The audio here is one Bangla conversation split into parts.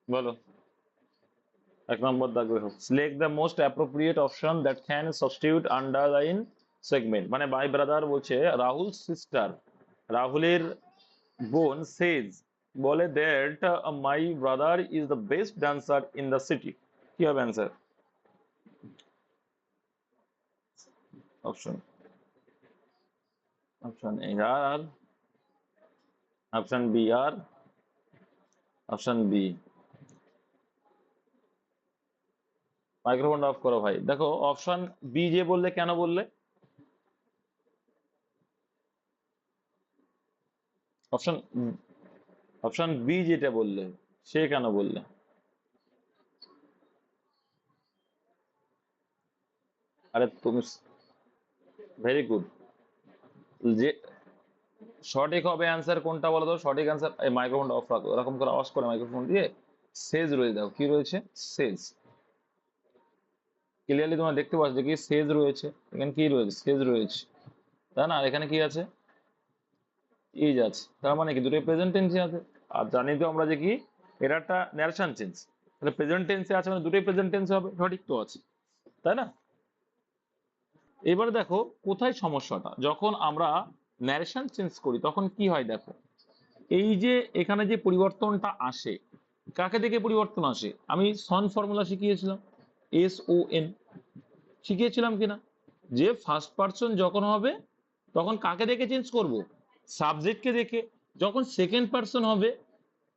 বলো। এক নম্বর দাগে হোক, select the most appropriate option that can substitute underline segment. মানে মাই ব্রাদার বলছে রাহুল সিস্টার, রাহুলের বোন সেজ, বলে that my brother is the best dancer in the city. কি হবে অ্যান্সার? অপশন, অপশন এ আর, অপশন বি আর, অপশন বি। মাইক্রোফোনটা অফ করো ভাই। দেখো অপশন বি যে বললে, কেন বললে? অপশন, অপশন বি যেটা বললে সে কেন বললে? আরে তুমি, ভেরি গুড। যে সঠিক হবে অ্যান্সার কোনটা বলো তো? সঠিক অ্যান্সার, এই মাইক্রোফোনটা অফ রাখো, এরকম করে আওয়াজ করে মাইক্রোফোন দিয়ে সেজ রয়েছে, দাও কি রয়েছে? সেজ। ক্লিয়ারলি তোমরা দেখতে পাচ্ছ কি সেজ রয়েছে, এখানে কি রয়েছে? সেজ রয়েছে, তাই না? আর এখানে কি আছে? ইজ আছে। তার মানে কি দুটোই প্রেজেন্ট টেন্সে আছে। আর জানি তো আমরা যে কি এটা একটা ন্যারেশন চেঞ্জ, তাহলে প্রেজেন্ট টেন্সে আছে মানে দুটোই প্রেজেন্ট টেন্সে হবে, সঠিক তো আছে, তাই না? এবারে দেখো কোথায় সমস্যাটা, যখন আমরা ন্যারেশন চেঞ্জ করি তখন কি হয় দেখো। এই যে এখানে যে পরিবর্তনটা আসে, কাকে দেখে পরিবর্তন আসে? আমি সন ফর্মুলা শিখিয়েছিলাম, SON, শিখিয়েছিলাম কিনা? যে ফার্স্ট পার্সন যখন হবে তখন কাকে দেখে চেঞ্জ করব? সাবজেক্টকে দেখে। যখন সেকেন্ড পার্সন হবে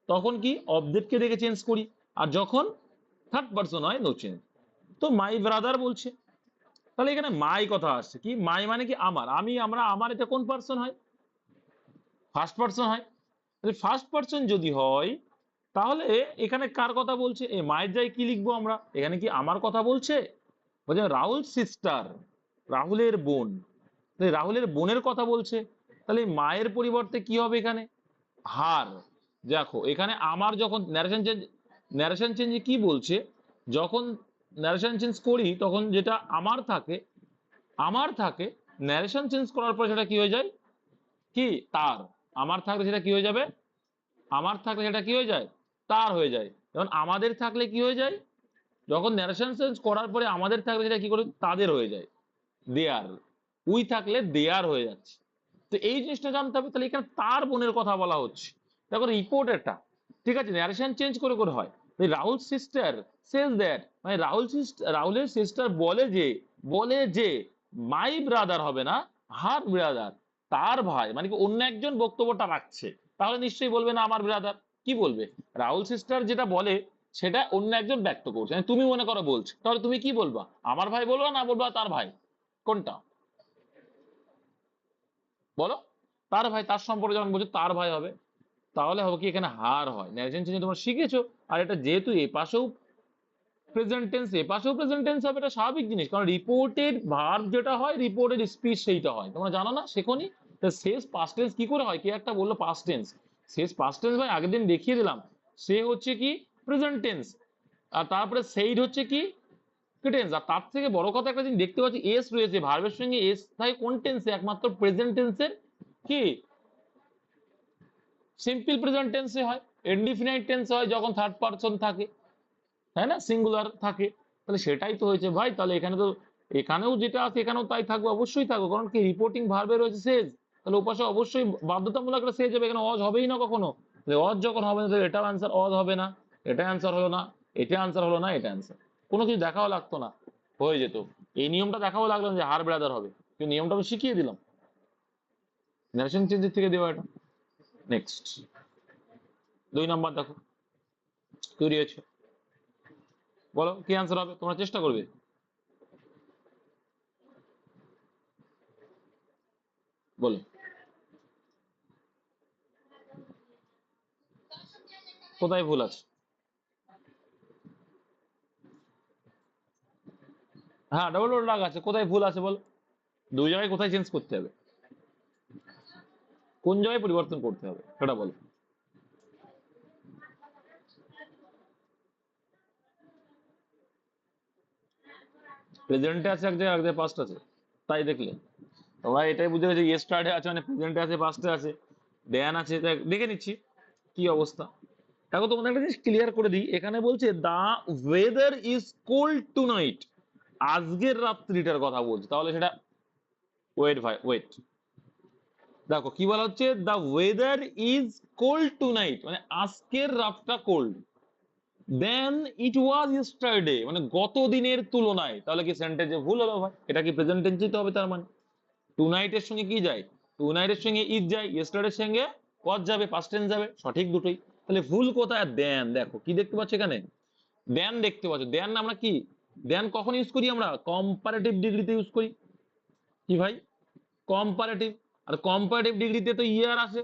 তখন কি অবজেক্টকে দেখে চেঞ্জ করি। আর যখন থার্ড পার্সন হয় নো চেঞ্জ। তো মাই ব্রাদার বলছে, তাহলে এখানে মাই কথা আসছে, কি মাই মানে কি আমার, আমি, আমরা, আমার, এটা কোন পার্সন হয়? ফার্স্ট পার্সন হয়। তাহলে ফার্স্ট পার্সন যদি হয় তাহলে এখানে কার কথা বলছে? এই মায়ের জায়গায় কি লিখবো আমরা? এখানে কি আমার কথা বলছে? বলছে রাহুল সিস্টার, রাহুলের বোন, তাহলে রাহুলের বোনের কথা বলছে। তাহলে মায়ের পরিবর্তে কি হবে এখানে? হার। দেখো এখানে আমার যখন ন্যারেশন চেঞ্জ, ন্যারেশন চেঞ্জে কি বলছে, যখন ন্যারেশন চেঞ্জ করি তখন যেটা আমার থাকে, আমার থাকে, ন্যারেশন চেঞ্জ করার পর সেটা কি হয়ে যায়? কি তার। আমার থাকলে সেটা কি হয়ে যাবে? আমার থাকলে সেটা কি হয়ে যায়? তার হয়ে যায়। যেমন আমাদের থাকলে কি হয়ে যায়? যখন ন্যারেশন চেঞ্জ করার পরে আমাদের থাকলে সেটা কি করে? তাদের হয়ে যায়, দেয়ার। উই থাকলে দেয়ার হয়ে যাচ্ছে। তো এই জিনিসটা জানতে হবে। তাহলে এখানে তার বোনের কথা বলা হচ্ছে। দেখো রিপোর্ট এটা, ঠিক আছে, ন্যারেশন চেঞ্জ করে করে হয়। রাহুল সিস্টার সেজ দ্যাট, মানে রাহুল সিস্টার, রাহুলের সিস্টার বলে যে, বলে যে মাই ব্রাদার হবে না, হার ব্রাদার, তার ভাই, মানে কি অন্য একজন বক্তব্যটা রাখছে। তাহলে নিশ্চয়ই বলবে না আমার ব্রাদার, কি বলবে? রাহুল সিস্টার যেটা বলে সেটা অন্য একজন ব্যক্ত করছে, মানে তুমি মনে করো বলছো, তাহলে তুমি কি বলবা? আমার ভাই বলবা না বলবা তার ভাই? কোনটা বলো? তার ভাই, তার সম্পর্কে যখন বলছো তার ভাই হবে, তাহলে হবে কি এখানে হার হয়। ন্যারেশন চেঞ্জ তোমরা শিখেছো। আর এটা যেহেতু এ পাশেও প্রেজেন্ট টেন্স, এ পাশেও প্রেজেন্ট টেন্স হবে, এটা স্বাভাবিক জিনিস, কারণ রিপোর্টেড ভার্ব যেটা হয়, রিপোর্টেড স্পিচ সেইটা হয়, তোমরা জানো না, শেখনি? তা শেষ পাস্ট টেন্স কি করে হয়? কে একটা বললো পাস্ট টেন্স, শেষ পাস্ট টেন্স ভাই আগের দিন দেখিয়ে দিলাম, সে হচ্ছে কি প্রেজেন্ট টেন্স, আর তারপরে সেইড হচ্ছে কি টেন্স। আর তার থেকে বড় কথা একটা জিনিস দেখতে পাচ্ছি, এস রয়েছে, ভার্বের সঙ্গে এস থাকে কোন টেন্সে? একমাত্র প্রেজেন্ট টেন্সের কি সিম্পল প্রেজেন্ট টেন্সে হয়। ইনডিফিনাইট টেন্সে হয় যখন থার্ড পারসন থাকে, তাই না, সিঙ্গুলার থাকে। তাহলে সেটাই তো হয়েছে ভাই। তাহলে এখানে তো, এখানেও যেটা আছে এখানেও তাই থাকবে, অবশ্যই থাকবে, কারণ কি রিপোর্টিং ভার্বে রয়েছে সেজ। তাহলে ওপাশে অবশ্যই বাধ্যতামূলক একটা সেজ হবে, এখানে অজ হবেই না কখনো। অজ যখন হবে না তাহলে এটাও অ্যান্সার অজ হবে না, এটা অ্যান্সার হলো না, এটা অ্যান্সার হলো না, এটা অ্যান্সার। কোনো কিছু দেখাও লাগতো না, হয়ে যেত। এই নিয়মটা দেখাও লাগলো না যে হার ব্রাদার হবে, কিন্তু নিয়মটা আমি শিখিয়ে দিলাম, ন্যারেশন চেঞ্জের থেকে দেওয়া এটা। নেক্সট 2 নম্বর দেখো, তৈরি আছে, বলো কি অ্যান্সার হবে, তোমরা চেষ্টা করবে। বলো কোথায় ভুল আছে। হ্যাঁ ডবল ডবল দাগ আছে, কোথায় ভুল আছে বলো? দুই জায়গায় কোথায় চেঞ্জ করতে হবে, কোন জায়গায় পরিবর্তন করতে হবে সেটা বলো। প্রেজেন্টে আছে এক জায়গায়, এক জায়গায় পাস্ট আছে, তাই দেখলে তোমরা এটাই বুঝে গেছো ইয়েস্টারডে আছে মানে প্রেজেন্টে আছে পাস্টে আছে। দেয়ান আছে, তাই দেখে নিচ্ছি কি অবস্থা। দেখো তোমাদের একটা জিনিস ক্লিয়ার করে দিই, এখানে বলছে the weather is cold tonight, আজকের রাত্রিটার কথা বলছে, তাহলে সেটা ওয়েট ভাই ওয়েট, দেখো কি বলা হচ্ছে, the weather is cold tonight মানে আজকের রাতটা কোল্ড, দেন ইট ওয়াজ ইয়েস্টারডে মানে গত দিনের তুলনায়, তাহলে কি সেন্টেন্সে ভুল হলো ভাই, এটা কি প্রেজেন্ট টেন্সই তো হবে তার মানে। টু নাইটের সঙ্গে কি যায়, টু নাইটের সঙ্গে ইজ যায়, ইয়েস্টারডের সঙ্গে ওয়াজ যাবে, পাস্ট টেন্স যাবে, সঠিক দুটোই। তাহলে ভুল কোথায়, দেন, দেখো কি দেখতে পাচ্ছ এখানে, দেন দেখতে পাচ্ছ, দেন আমরা কি, দেন কখন ইউজ করি আমরা, কম্পারেটিভ ডিগ্রিতে ইউজ করি, কি ভাই, কম্পারেটিভ, আর কম্পারেটিভ ডিগ্রিতে তো ইয়ার আসে,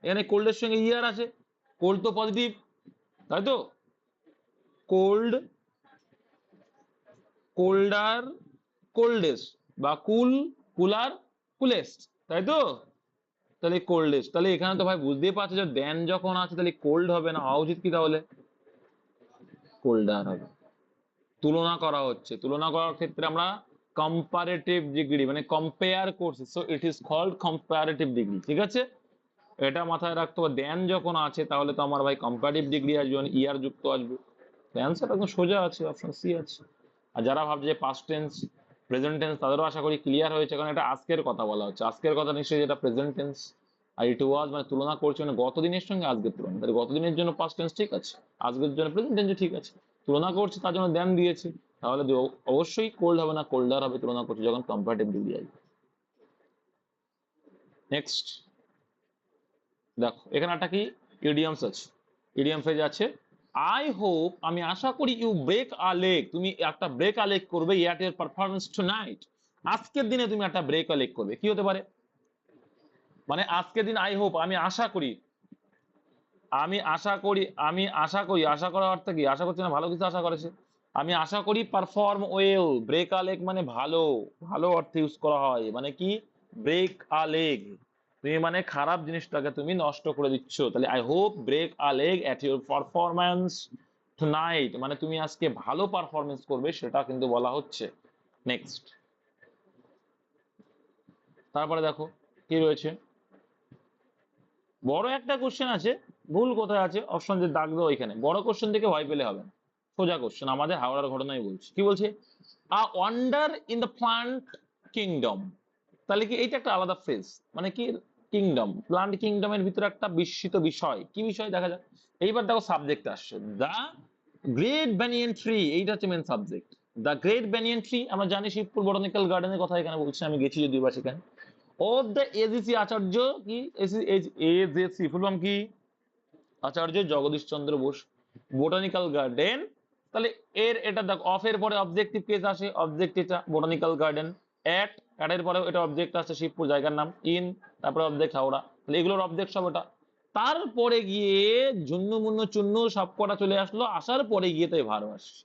এখানে কোল্ডের সঙ্গে ইয়ার আসে, কোল্ড তো পজিটিভ, তাই তো, কোল্ড, কোল্ডার, কোল্ডেস্ট, বা কুল, কুলার, কুলেস্ট, তাই তো, তাহলে কোল্ডেস্ট, তাহলে এখানে তো ভাই বুঝতেই পারছো যে দেন যখন আছে তাহলে কোল্ড হবে না, হওয়া উচিত কি তাহলে কোল্ডার হবে। তুলনা করা হচ্ছে, তুলনা করার ক্ষেত্রে আমরা কম্পারেটিভ ডিগ্রি মানে কম্পেয়ার করছি, so it is called comparative degree, ঠিক আছে, এটা মাথায় রাখতে হবে। দেন যখন আছে তাহলে তো আমার ভাই কম্পারেটিভ ডিগ্রি আসবে, মানে ইয়ার যুক্ত আসবে, অ্যান্সার একদম সোজা আছে, অপশন সি আছে। আর যারা ভাবছে পাস্ট টেন্স প্রেজেন্ট টেন্স, তাদেরও আশা করি ক্লিয়ার হয়েছে, কারণ এটা আজকের কথা বলা হচ্ছে, আজকের কথা নিশ্চয়ই যেটা প্রেজেন্ট টেন্স, আর ইট ওয়াজ মানে তুলনা করছে মানে গত দিনের সঙ্গে আজকের তুলনা, তাহলে গত দিনের জন্য পাস্ট টেন্স ঠিক আছে, আজকের জন্য প্রেজেন্ট টেন্স ঠিক আছে, তুলনা করছে তার জন্য দেন দিয়েছে, তাহলে অবশ্যই কোল্ড হবে না, কোল্ডার হবে, তুলনা করছে যখন কম্পারেটিভ ডিগ্রি আসবে। নেক্সট দেখো এখানে একটা কি ইডিয়ামস আছে, ইডিয়াম ফ্রেজ আছে, আই হোপ আমি আশা করি, ইউ ব্রেক আ লেগ, তুমি একটা ব্রেক আ লেগ করবে, ইয়াট ইউর পারফরমেন্স টুনাইট, আজকের দিনে তুমি একটা ব্রেক আ লেগ করবে, কি হতে পারে, মানে আজকের দিন আই হোপ আমি আশা করি, আমি আশা করি, আমি আশা করি, আশা করার অর্থ কি, আশা করছি না ভালো কিছু আশা করেছে, আমি আশা করি perform well, break a leg মানে ভালো, ভালো অর্থে ইউজ করা হয়, মানে কি ব্রেক আ লেগ, তুমি মানে খারাপ জিনিসটাকে তুমি নষ্ট করে দিচ্ছ, তাহলে I hope break a leg at your performance tonight মানে তুমি আজকে ভালো পারফরমেন্স করবে সেটা কিন্তু বলা হচ্ছে। নেক্সট, তারপরে দেখো কি রয়েছে, বড় একটা কোশ্চেন আছে, ভুল কোথায় আছে, অপশন যে দাগ দাও এখানে, বড় কোশ্চেন থেকে ভয় পেলে হবে না, সোজা কোশ্চেন, আমাদের হাওড়ার ঘটনাই বলছি, কি বলছে, a wonder in the plant kingdom, তাহলে কি এইটা একটা আলাদা ফ্রেজ, মানে কি কিংডম, প্লান্ট কিংডমের ভিতরে একটা বিস্মিত বিষয়, কি বিষয় দেখা যাক, এইবার দেখো সাবজেক্ট আসছে, দা গ্রেট ব্যানিয়ান ট্রি, এইটা হচ্ছে main subject, the great banyan tree, আমরা জানি শিবপুর বটানিক্যাল গার্ডেনের কথা এখানে বলছি, আমি গেছি যদিও বা সেখানে, অফ দ্য এজিসি আচার্য, কি এজেসি ফুল ফর্ম কি, আচার্য জগদীশ চন্দ্র বোস বোটানিক্যাল গার্ডেন, তাহলে এর এটা দেখো অফ এর পরে অবজেক্টিভ কেস আসে, অবজেক্ট এটা বোটানিক্যাল গার্ডেন, এট এর পরে এটা অবজেক্ট আছে শিবপুর জায়গার নাম, ইন তারপরে অবজেক্ট হাওড়া, তাহলে এগুলোর অবজেক্ট সব এটা, তারপরে গিয়ে জুন্ন মুন্ন চূন্য সব কটা চলে আসলো, আসার পরে গিয়ে তাই ভার আসছে,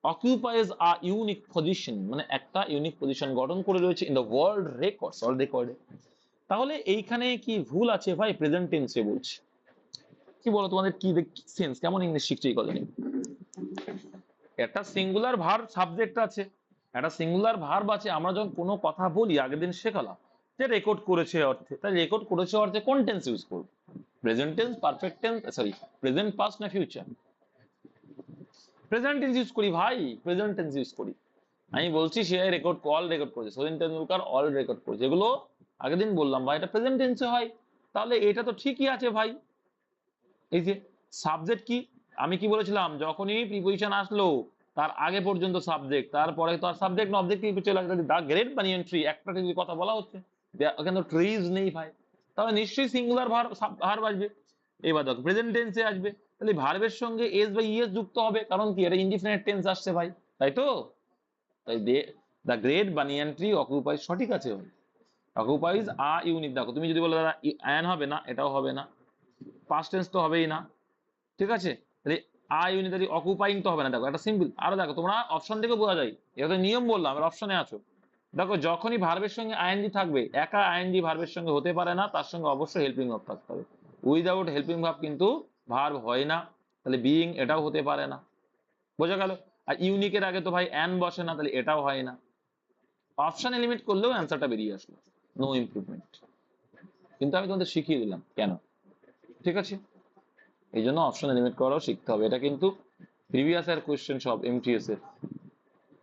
অকিউপাইজ আ ইউনিক পজিশন মানে একটা ইউনিক পজিশন গঠন করে রয়েছে in the world records, world রেকর্ডে, তাহলে এইখানে কি ভুল আছে ভাই, প্রেজেন্ট টেন্সে বলছে, কি বলো তোমাদের কি সেন্স, কেমন ইংলিশ শিখছে এই কদিনে, একটা সিঙ্গুলার ভার্ব সাবজেক্ট আছে, একটা সিঙ্গুলার ভার্ব আছে, আমরা যখন কোনো কথা বলি আগের দিন শেখালাম যে রেকর্ড করেছে অর্থে, তাই রেকর্ড করেছে অর্থে কোন টেন্স ইউজ করব, present tense, perfect tense, sorry present, past না ফিউচার, প্রেজেন্ট টেন্স ইউজ করি ভাই, প্রেজেন্ট টেন্স ইউজ করি, আমি বলছি সে রেকর্ড অল রেকর্ড করেছে, সচিন তেন্ডুলকার অল রেকর্ড করেছে, এগুলো আগের দিন বললাম ভাই এটা প্রেজেন্ট টেন্সে হয়, তাহলে এটা তো ঠিকই আছে ভাই, এই যে সাবজেক্ট কি, আমি কি বলেছিলাম যখনই প্রিপোজিশন আসলো তার আগে পর্যন্ত সাবজেক্ট, তারপরে তো আর সাবজেক্ট না অবজেক্ট চলে আসবে, দা গ্রেট বানিয়ান ট্রি একটা ট্রির কথা বলা হচ্ছে, এখানে তো ট্রিজ নেই ভাই, তাহলে নিশ্চয়ই সিঙ্গুলার ভার্ব আসবে, এবার দেখো প্রেজেন্ট টেন্সে আসবে, তাহলে ভার্বের সঙ্গে এস বা ইএস যুক্ত হবে, কারণ কি এটা ইনডিফিনিট টেন্স আসছে ভাই, তাই তো, তাই the great banyan tree occupies সঠিক আছে ভাই, অকুপাইজ আ ইউনিক, দেখো তুমি যদি বলো দাদা অ্যান হবে না, এটাও হবে না, পাস্ট টেন্স তো হবেই না, ঠিক আছে, তাহলে আই ইউনিটারি অকুপাইং তো হবে না, দেখো এটা সিম্পল, আরো দেখো তোমরা অপশন থেকে বোঝা যায়, এটা তো নিয়ম বললাম, আর অপশনে আছো, দেখো যখনই ভার্বের সঙ্গে আইএনজি থাকবে, একা আইএনজি ভার্বের সঙ্গে হতে পারে না, তার সঙ্গে অবশ্যই হেল্পিং ভার্ব থাকতে হবে, উইদাউট হেল্পিং ভার্ব কিন্তু ভার্ব হয় না, তাহলে বিইং এটাও হতে পারে না, বোঝা গেল, আর ইউনিকের আগে তো ভাই অ্যান বসে না, তাহলে এটাও হয় না, অপশন এলিমিনেট করলেও অ্যান্সারটা বেরিয়ে আসলো, নো ইমপ্রুভমেন্ট, কিন্তু আমি তোমাদের শিখিয়ে দিলাম কেন, ঠিক আছে, এই জন্য অপশন এলিমিনেট করাও শিখতে হবে। এটা কিন্তু প্রিভিয়াস ইয়ার কোয়েশ্চেন সব এমটিএস এর।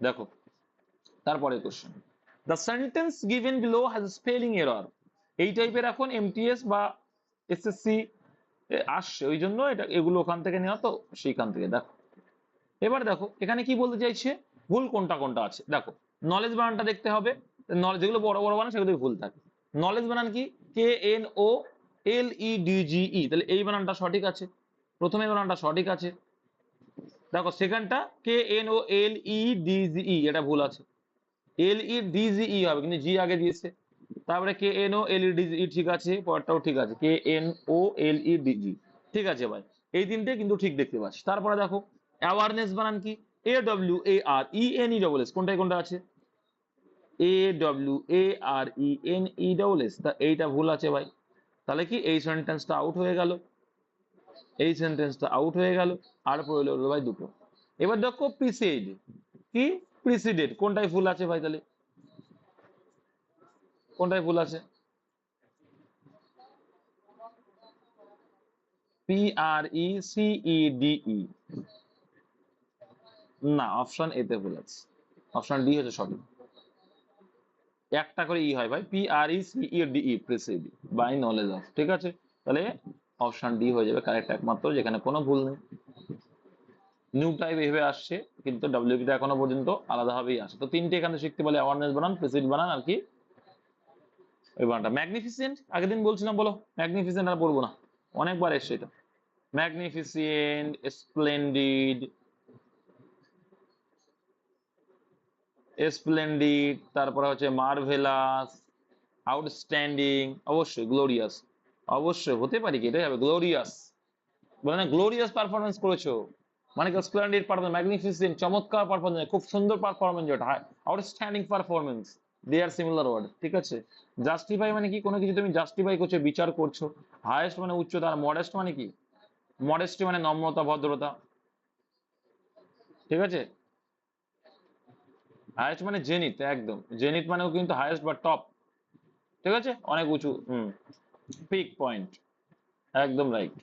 দেখো তারপরে question, the sentence given below has spelling error. এই টাইপের এখন এমটিএস বা এসএসসি আসছে, ওই জন্য এটা এগুলো ওখান থেকে নেওয়া, তো সেইখান থেকে দেখো। এবার দেখো এখানে কি বলতে চাইছে, ভুল কোনটা কোনটা আছে। দেখো নলেজ বানানটা দেখতে হবে, যেগুলো বড় বড় বানান সেগুলো ভুল থাকে। নলেজ বানান কি, KNOLEDGE, তাহলে এই বানানটা সঠিক আছে, প্রথমে বানানটা সঠিক আছে। দেখো সেকেন্ডটা KNOLEDGE, এটা ভুল আছে, LEDGE হবে কিন্তু জি আগে দিয়েছে। তারপরে KNOLEDGE ঠিক আছে, পরেরটাও ঠিক আছে, KNOLEDGE ঠিক আছে ভাই, এই তিনটে কিন্তু ঠিক দেখতে পাচ্ছি। তারপরে দেখো অ্যাওয়ারনেস বানান কি, AWARENESS, কোনটায় কোনটা আছে, AWARENESS, তা এইটা ভুল আছে ভাই। তাহলে কি এই সেন্টেন্সটা আউট হয়ে গেল, এই সেন্টেন্সটা আউট হয়ে গেল। আর পড়ে হলো ভাই দুটো। এবার দেখো প্রিসিড কি, প্রিসিডেড কোনটায় ভুল আছে ভাই, তাহলে কোনটায় ভুল আছে, PRECEDE, না অপশন এতে ভুল আছে, অপশন ডি হচ্ছে সঠিক। একটা করে ই হয় ভাই, PRECEDE, precede by knowledge of, ঠিক আছে। তাহলে অপশন ডি হয়ে যাবে কারেক্ট একমাত্র, যেখানে কোনো ভুল নেই। নিউ টাইপ এভাবে আসছে, কিন্তু ডব্লিউপিটা এখনো পর্যন্ত আলাদাভাবেই আসে। তো তিনটে এখানে শিখতে বলে, অ্যাওয়ারনেস বানান, প্রিসিড বানান, আর কি ওই বানানটা ম্যাগনিফিসেন্ট, আগের দিন বলছিলাম, বলো ম্যাগনিফিসেন্ট, আর বলবো না, অনেকবার এসছে এটা। ম্যাগনিফিসেন্ট, স্প্লেন্ডিড, স্প্লেন্ডিড, তারপরে হচ্ছে মার্ভেলাস, আউটস্ট্যান্ডিং, অবশ্যই গ্লোরিয়াস, অবশ্যই হতে পারি কি, এটাই হবে গ্লোরিয়াস, বলে না গ্লোরিয়াস পারফরমেন্স করেছো, মানে কি স্প্লেন্ডিড পারফরমেন্স, ম্যাগনিফিসেন্ট চমৎকার পারফরমেন্স, খুব সুন্দর পারফরমেন্স, যেটা outstanding performance, they are similar word, ঠিক আছে। জাস্টিফাই মানে কি, কোনো কিছু তুমি জাস্টিফাই করছো, বিচার করছো। হায়েস্ট মানে উচ্চতা, আর মডেস্ট মানে কি, মডেস্টি মানে নম্রতা, ভদ্রতা, ঠিক আছে। হায়েস্ট মানে জেনিথ, একদম জেনিথ মানেও কিন্তু হায়েস্ট বা টপ, ঠিক আছে, অনেক উঁচু, পিক পয়েন্ট, একদম রাইট,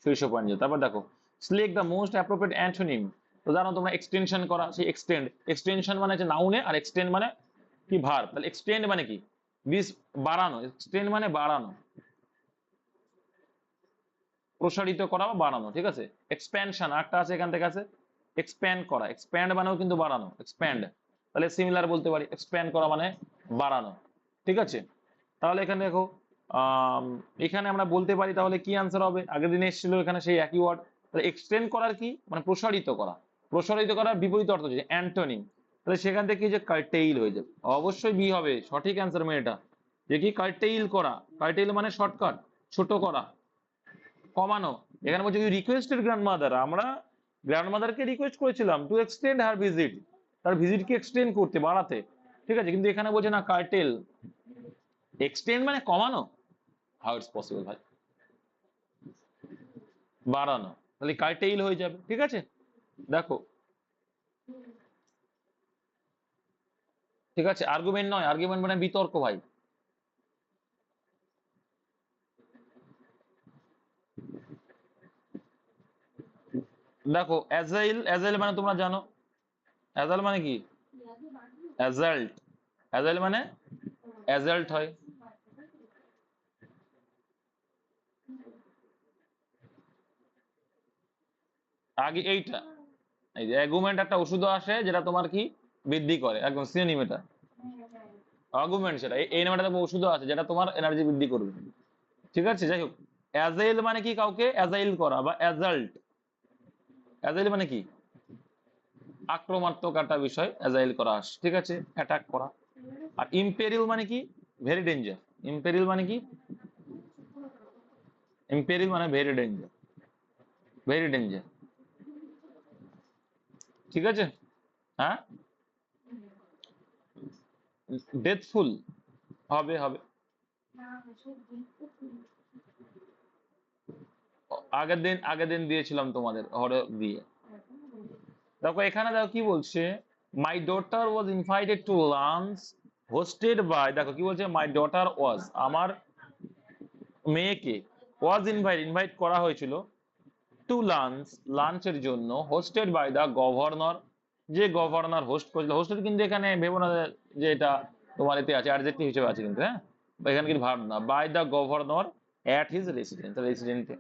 শীর্ষ পয়েন্ট। তারপর দেখো select the most appropriate antonym. তো জানো তোমরা এক্সটেনশন করা, সেই এক্সটেন্ড, এক্সটেনশন মানে হচ্ছে নাউনে, আর এক্সটেন্ড মানে কি ভার্ব। তাহলে এক্সটেন্ড মানে কি, দিস বাড়ানো, এক্সটেন্ড মানে বাড়ানো, প্রসারিত করা বা বাড়ানো, ঠিক আছে। এক্সপ্যানশন একটা আছে, এখান থেকে আছে এক্সপ্যান্ড করা, এক্সপ্যান্ড মানেও কিন্তু বাড়ানো, এক্সপ্যান্ড, তাহলে সিমিলার বলতে পারি, এক্সপ্যান্ড করা মানে বাড়ানো, ঠিক আছে। তাহলে এখানে দেখো এখানে আমরা বলতে পারি, তাহলে কি আনসার হবে, আগের দিনে এসেছিল এখানে সেই একই ওয়ার্ড। তাহলে এক্সটেন্ড করার কি মানে প্রসারিত করা, প্রসারিত করার বিপরীত অর্থ হচ্ছে অ্যান্টোনিম, তাহলে সেখান থেকে যে কার্টেইল হয়ে যাবে, অবশ্যই বি হবে সঠিক অ্যান্সার মেয়েটা, যে কি কার্টেইল করা, কার্টেইল মানে শর্টকাট, ছোট করা, কমানো। এখানে বলছে কি রিকোয়েস্টেড গ্র্যান্ডমাদার, আমরা গ্র্যান্ডমাদারকে রিকোয়েস্ট করেছিলাম টু এক্সটেন্ড হার ভিজিট, তার ভিজিটকে এক্সটেন্ড করতে, বাড়াতে, ঠিক আছে। কিন্তু এখানে বলছে না কার্টেল, এক্সটেন্ড মানে কমানো, হাউ ইটস পসিবল ভাই, বাড়ানো, তাহলে কার্টেইল হয়ে যাবে, ঠিক আছে। দেখো ঠিক আছে, আর্গুমেন্ট নয়, আর্গুমেন্ট মানে বিতর্ক ভাই। দেখো অ্যাজাইল, অ্যাজাইল মানে তোমরা জানো, অ্যাজাইল মানে কি, অ্যাজাল্ট, অ্যাজাইল মানে অ্যাজাল্ট হয়। আগে এইটা, এই যে অ্যাগুমেন্ট একটা ওষুধ আসে যেটা তোমার কি বৃদ্ধি করে, একদম সিনোনিম এটা, আর্গুমেন্ট সেটা, এই নামটা ওষুধও আছে যেটা তোমার এনার্জি বৃদ্ধি করবে, ঠিক আছে। যাই হোক, অ্যাজাইল মানে কি, কাউকে অ্যাজাইল করা বা অ্যাজাল্ট, অ্যাজাইল মানে কি আক্রমণাত্মক একটা বিষয়, অ্যাজাইল করা আসে, ঠিক আছে, অ্যাটাক করা। আর ইম্পেরিল মানে কি, ভেরি ডেঞ্জার, ইম্পেরিল মানে কি, ইম্পেরিল মানে ভেরি ডেঞ্জার, ভেরি ডেঞ্জার, ঠিক আছে। হ্যাঁ, ডেথফুল হবে, হবে, আগের দিন দিয়েছিলাম তোমাদের হরে দিয়ে। দেখো এখানে দেখো কি বলছে, my daughter was invited to lunch hosted by, দেখো কি বলছে, মাই ডটার ওয়াজ, আমার মেয়েকে, ওয়াজ ইনভাইট, ইনভাইট করা হয়েছিল টু লাঞ্চের জন্য হোস্টেড বাই দ্য গভর্নর, যে গভর্নর হোস্ট করেছিল, হোস্টেড কিন্তু এখানে ভেবো না যে এটা তোমার এতে আছে অ্যাডজেক্টিভ হিসেবে আছে কিন্তু, হ্যাঁ, এখানে কিন্তু ভার্ব না, by the governor at his residence.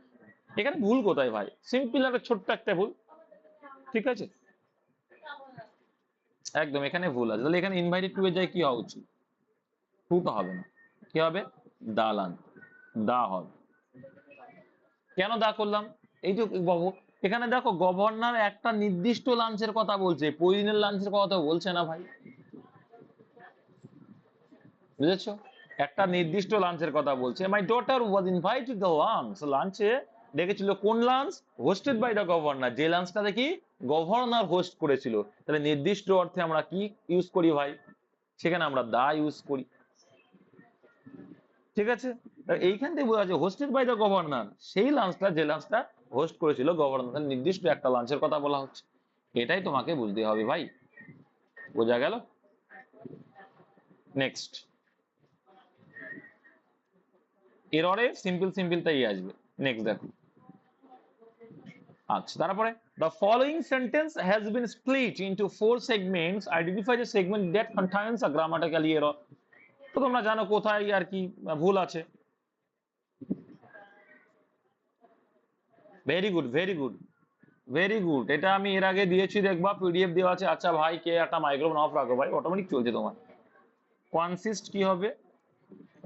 এখানে ভুল কোথায় ভাই? সিম্পল একটা ছোট্ট একটা ভুল, ঠিক আছে, একদম এখানে ভুল আছে। তাহলে এখানে ইনভাইটেড টু এর জায়গায় কি হওয়া উচিত? টুটা হবে না, কি হবে? দালান, দা হবে। কেন দা করলাম? এই যে এখানে দেখো গভর্নর একটা নির্দিষ্ট লাঞ্চের কথা বলছে, প্রতিদিনের লাঞ্চের কথা তো বলছে না ভাই, বুঝেছো? একটা নির্দিষ্ট লাঞ্চের কথা বলছে। My daughter was invited the lunch, লাঞ্চে ডেকেছিল কোন lunch? Hosted by the governor, যে লাঞ্চটা দেখি গভর্নর হোস্ট করেছিল। তাহলে নির্দিষ্ট অর্থে আমরা কি ইউজ করি ভাই? সেখানে আমরা দা ইউজ করি, ঠিক আছে। এইখান থেকে বোঝা যাচ্ছে হোস্টেড বাই দ্য গভর্নর, সেই লাঞ্চটা যে লাঞ্চটা হোস্ট করেছিল গভর্নর, নির্দিষ্ট একটা লাঞ্চের কথা বলা হচ্ছে। এটাই তোমাকে বুঝতে হবে ভাই, বোঝা গেল? নেক্সট, এররে সিম্পল তাই আসবে। নেক্সট দেখো, আচ্ছা তারপরে the following sentence has been split into 4 segments, identify the segment that contains a grammatical error। তো তোমরা জানো কোথায় আর কি ভুল আছে। Very good very good very good, এটা আমি এর আগে দিয়েছি, দেখবা পিডিএফ দেওয়া আছে। আচ্ছা ভাই, কে একটা মাইক্রোফোন অফ রাখো ভাই, অটোমেটিক চলছে তোমার। কনসিস্ট কি হবে?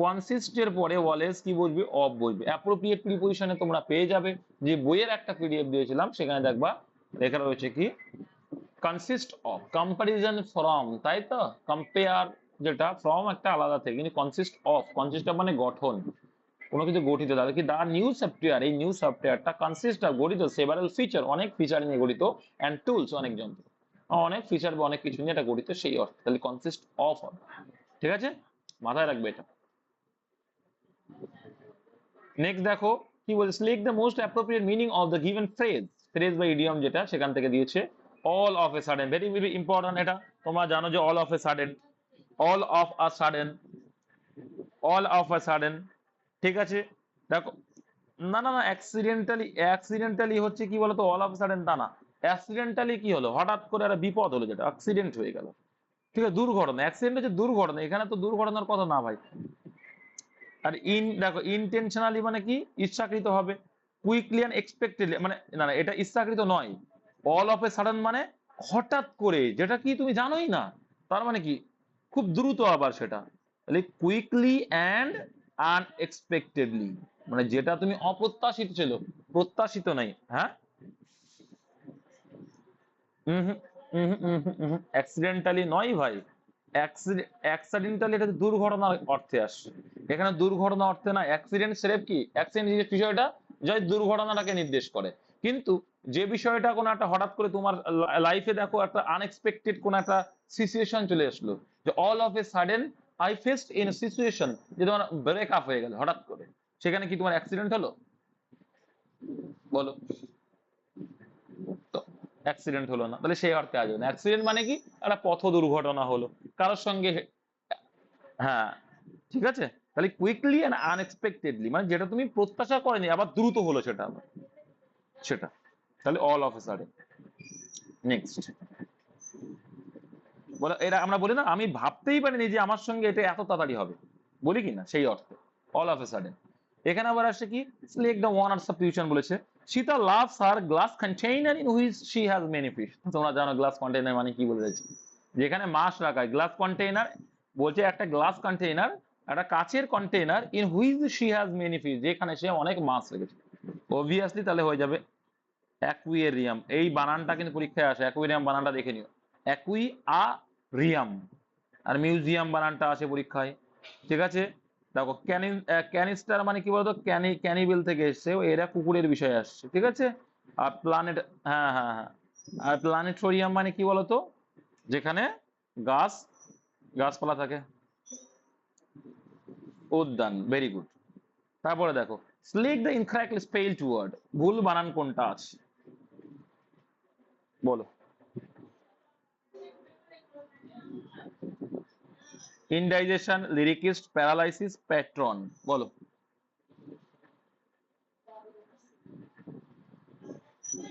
কনসিস্টের পরে ওয়ালেস কি বসবে? অফ বসবে। অ্যাপ্রোপ্রিয়েট প্রিপজিশনে তোমরা পেয়ে যাবে, যে বইয়ের একটা পিডিএফ দিয়েছিলাম সেখানে দেখবা লেখা রয়েছে কি কনসিস্ট অফ, কম্পারিজন ফ্রম, তাই তো, কম্পেয়ার, যেটা ফ্রম একটা আলাদা থেকে, কিন্তু কনসিস্ট অফ মানে গঠন, কোনো কিছু গঠিত। তাহলে কি দা নিউ সফটওয়্যার, এই নিউ সফটওয়্যারটা কনসিস্ট অফ গঠিত, সেভারাল ফিচার, অনেক ফিচার নিয়ে গঠিত, অ্যান্ড টুলস, অনেক যন্ত্র, অনেক ফিচার বা অনেক কিছু নিয়ে এটা গঠিত, সেই অর্থে তাহলে কনসিস্ট অফ হবে, ঠিক আছে, মাথায় রাখবে এটা। নেক্সট দেখো কি বলছে, select the most appropriate meaning of the given phrase বা ইডিয়ম, যেটা সেখান থেকে দিয়েছে all of a sudden, very very important. এটা তোমরা জানো যে all of a sudden, all of a sudden, all of a sudden, ঠিক আছে। দেখো, না না না, অ্যাক্সিডেন্টালি হচ্ছে কি বলতো, অল অফ সাডেন তা না। অ্যাক্সিডেন্টালি কি হলো? হঠাৎ করে একটা বিপদ হলো, যেটা অ্যাক্সিডেন্ট হয়ে গেল, ঠিক আছে, দুর্ঘটনা। অ্যাক্সিডেন্ট হচ্ছে দুর্ঘটনা, এখানে তো দুর্ঘটনার কথা না ভাই। আর দেখো ইনটেনশনালি মানে কি? ইচ্ছাকৃত হবে। কুইকলি এন্ড এক্সপেক্টেডলি মানে না না, এটা ইচ্ছাকৃত নয়। অল অফ এ সাডেন মানে হঠাৎ করে, যেটা কি তুমি জানোই না, তার মানে কি খুব দ্রুত আবার সেটা। তাহলে কুইকলি অ্যান্ড আনএক্সপেক্টেডলি মানে যেটা তুমি অপ্রত্যাশিত ছিল, প্রত্যাশিত নাই, হ্যাঁ। অ্যাক্সিডেন্টালি নয় ভাই, অ্যাক্সিডেন্টালি এটা দুর্ঘটনার অর্থে আসছে, এখানে দুর্ঘটনা অর্থে না। অ্যাক্সিডেন্ট সেরেফ কি, অ্যাক্সিডেন্ট যে বিষয়টা যে দুর্ঘটনাটাকে নির্দেশ করে, কিন্তু যে বিষয়টা কোনো একটা হঠাৎ করে তোমার লাইফে দেখো একটা আনএক্সপেক্টেড কোন একটা সিচুয়েশন চলে আসলো, যে all of a sudden I faced in situation, যে তোমার ব্রেক আপ হয়ে গেল হঠাৎ করে, সেখানে কি তোমার অ্যাক্সিডেন্ট হলো? বলো তো, অ্যাক্সিডেন্ট হলো না, তাহলে সেই অর্থে আসবে না। অ্যাক্সিডেন্ট মানে কি একটা পথ দুর্ঘটনা হলো কারোর সঙ্গে, হ্যাঁ, ঠিক আছে। তাহলে কুইকলি এন্ড আনএক্সপেক্টেডলি মানে যেটা তুমি প্রত্যাশা করেনি আবার দ্রুত হলো সেটা আবার, সেটা, তাহলে all of a sudden. Next, বলে এরা আমরা বলি না, আমি ভাবতেই পারিনি যে আমার সঙ্গে এটা এত তাড়াতাড়ি হবে, বলি কি না, সেই অর্থে অল অফ এ সাডেন। এখানে আবার আসে কি, সিলেক্ট দ্য ওয়ান আর সাবস্টিটিউশন বলেছে। Sita loves her glass container in which she has many fish. তোমরা জানো গ্লাস কন্টেইনার মানে কি বলে রয়েছে, যেখানে মাছ রাখা, গ্লাস কন্টেইনার বলছে একটা গ্লাস কন্টেইনার, একটা কাচের container, in which she has many fish, যেখানে সে অনেক মাছ রেখেছে। অবভিয়াসলি তাহলে হয়ে যাবে অ্যাকুয়ারিয়াম। এই বানানটা কিন্তু পরীক্ষায় আসে, অ্যাকুয়ারিয়াম বানানটা দেখে নিও, অ্যাকুইয়ারিয়াম। আর মিউজিয়াম বানানটা আসে পরীক্ষায়, ঠিক আছে। দেখো ক্যানিস্টার মানে কি বলতো, ক্যানিবেল থেকে এসছে, এরা কুকুরের বিষয় আসছে, ঠিক আছে। আর প্ল্যানেট, হ্যাঁ হ্যাঁ হ্যাঁ, আর প্ল্যানেটোরিয়াম মানে কি বলতো, যেখানে গাছ গাছপালা থাকে, উদ্যান, ভেরি গুড। তারপরে দেখো, select the incorrectly spelled word, ভুল বানান কোনটা আছে বলো। ইনডাইজেশন, লিরিকিস্ট, প্যারালাইসিস, প্যাট্রন, বলো।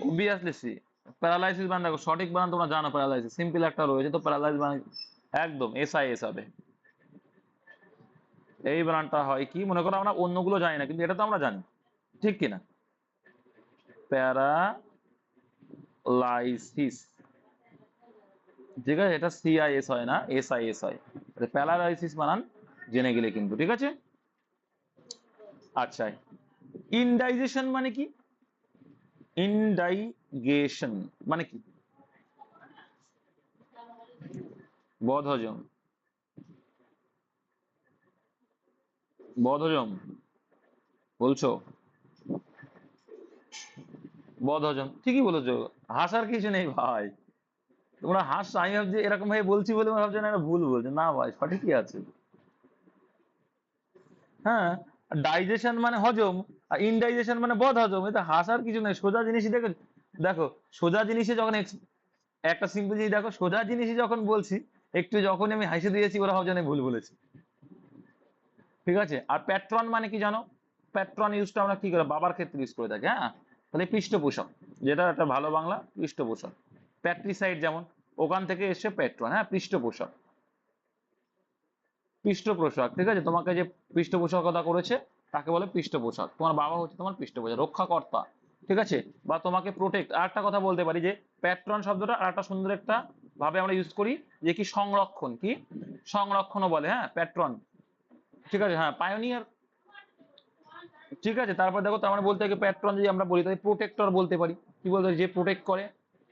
Obviously C. প্যারালাইসিস বানান দেখো, সঠিক বানান তোমরা জানো, প্যারালাইসিস সিম্পল একটা রয়েছে, তো প্যারালাইজ বানান একদম এস হবে। এই বানানটা হয় কি, মনে করো আমরা অন্যগুলো জানি না, কিন্তু এটা তো আমরা জানি, ঠিক কিনা? প্যারালাইসিস, ঠিক আছে, এটা সিআইএস হয় না, এসআইএস হয়। প্যারালাইসিস বানান জেনে গেলে কিন্তু, ঠিক আছে। আচ্ছা, ইনডাইজেশন মানে কি? ইনডাইগেশন মানে কি? বদহজম, বদহজম বলছো? বদহজম, ঠিকই বলেছো। হাসার কিছু নেই ভাই, তোমরা হাসছো, আমি ভাবছি এরকম ভাবে বলছি বলে ভাবছো না এটা ভুল বলছো, না ভাই সঠিকই আছে। হ্যাঁ, ডাইজেশন মানে হজম, আর ইনডাইজেশন মানে বদহজম, এটা হাসার কিছু নেই, সোজা জিনিসই দেখো। দেখো, সোজা জিনিসে যখন একটা সিম্পল জিনিস দেখো, সোজা জিনিসই যখন বলছি, একটু যখন আমি হাসি দিয়েছি ওরা ভাবছে আমি ভুল বলেছি, ঠিক আছে। আর প্যাট্রন মানে কি জানো? প্যাট্রন ইউজটা আমরা কি করে বাবার ক্ষেত্রে ইউজ করে থাকি, হ্যাঁ। তাহলে পৃষ্ঠপোষক, যেটা একটা ভালো বাংলা, পৃষ্ঠপোষক। প্যাট্রিসাইড যেমন, ওখান থেকে এসে প্যাট্রন, হ্যাঁ, পৃষ্ঠপোষক। পৃষ্ঠপোষক, ঠিক আছে, তোমাকে যে পৃষ্ঠপোষকতা করেছে তাকে বলে পৃষ্ঠপোষক। তোমার বাবা হচ্ছে তোমার পৃষ্ঠপোষক, রক্ষাকর্তা, ঠিক আছে। বা তোমাকে প্রোটেক্ট। আর একটা কথা বলতে পারি যে প্যাট্রন শব্দটা আর একটা সুন্দর একটা ভাবে আমরা ইউজ করি, যে কি সংরক্ষণ, কি সংরক্ষণও বলে, হ্যাঁ, প্যাট্রন, ঠিক আছে, হ্যাঁ, পায়োনিয়ার, ঠিক আছে। তারপর দেখো, তার মানে বলতে গেলে প্যাট্রন যদি আমরা বলি তাহলে প্রোটেক্টর বলতে পারি, কি বলতে পারি, যে প্রোটেক্ট করে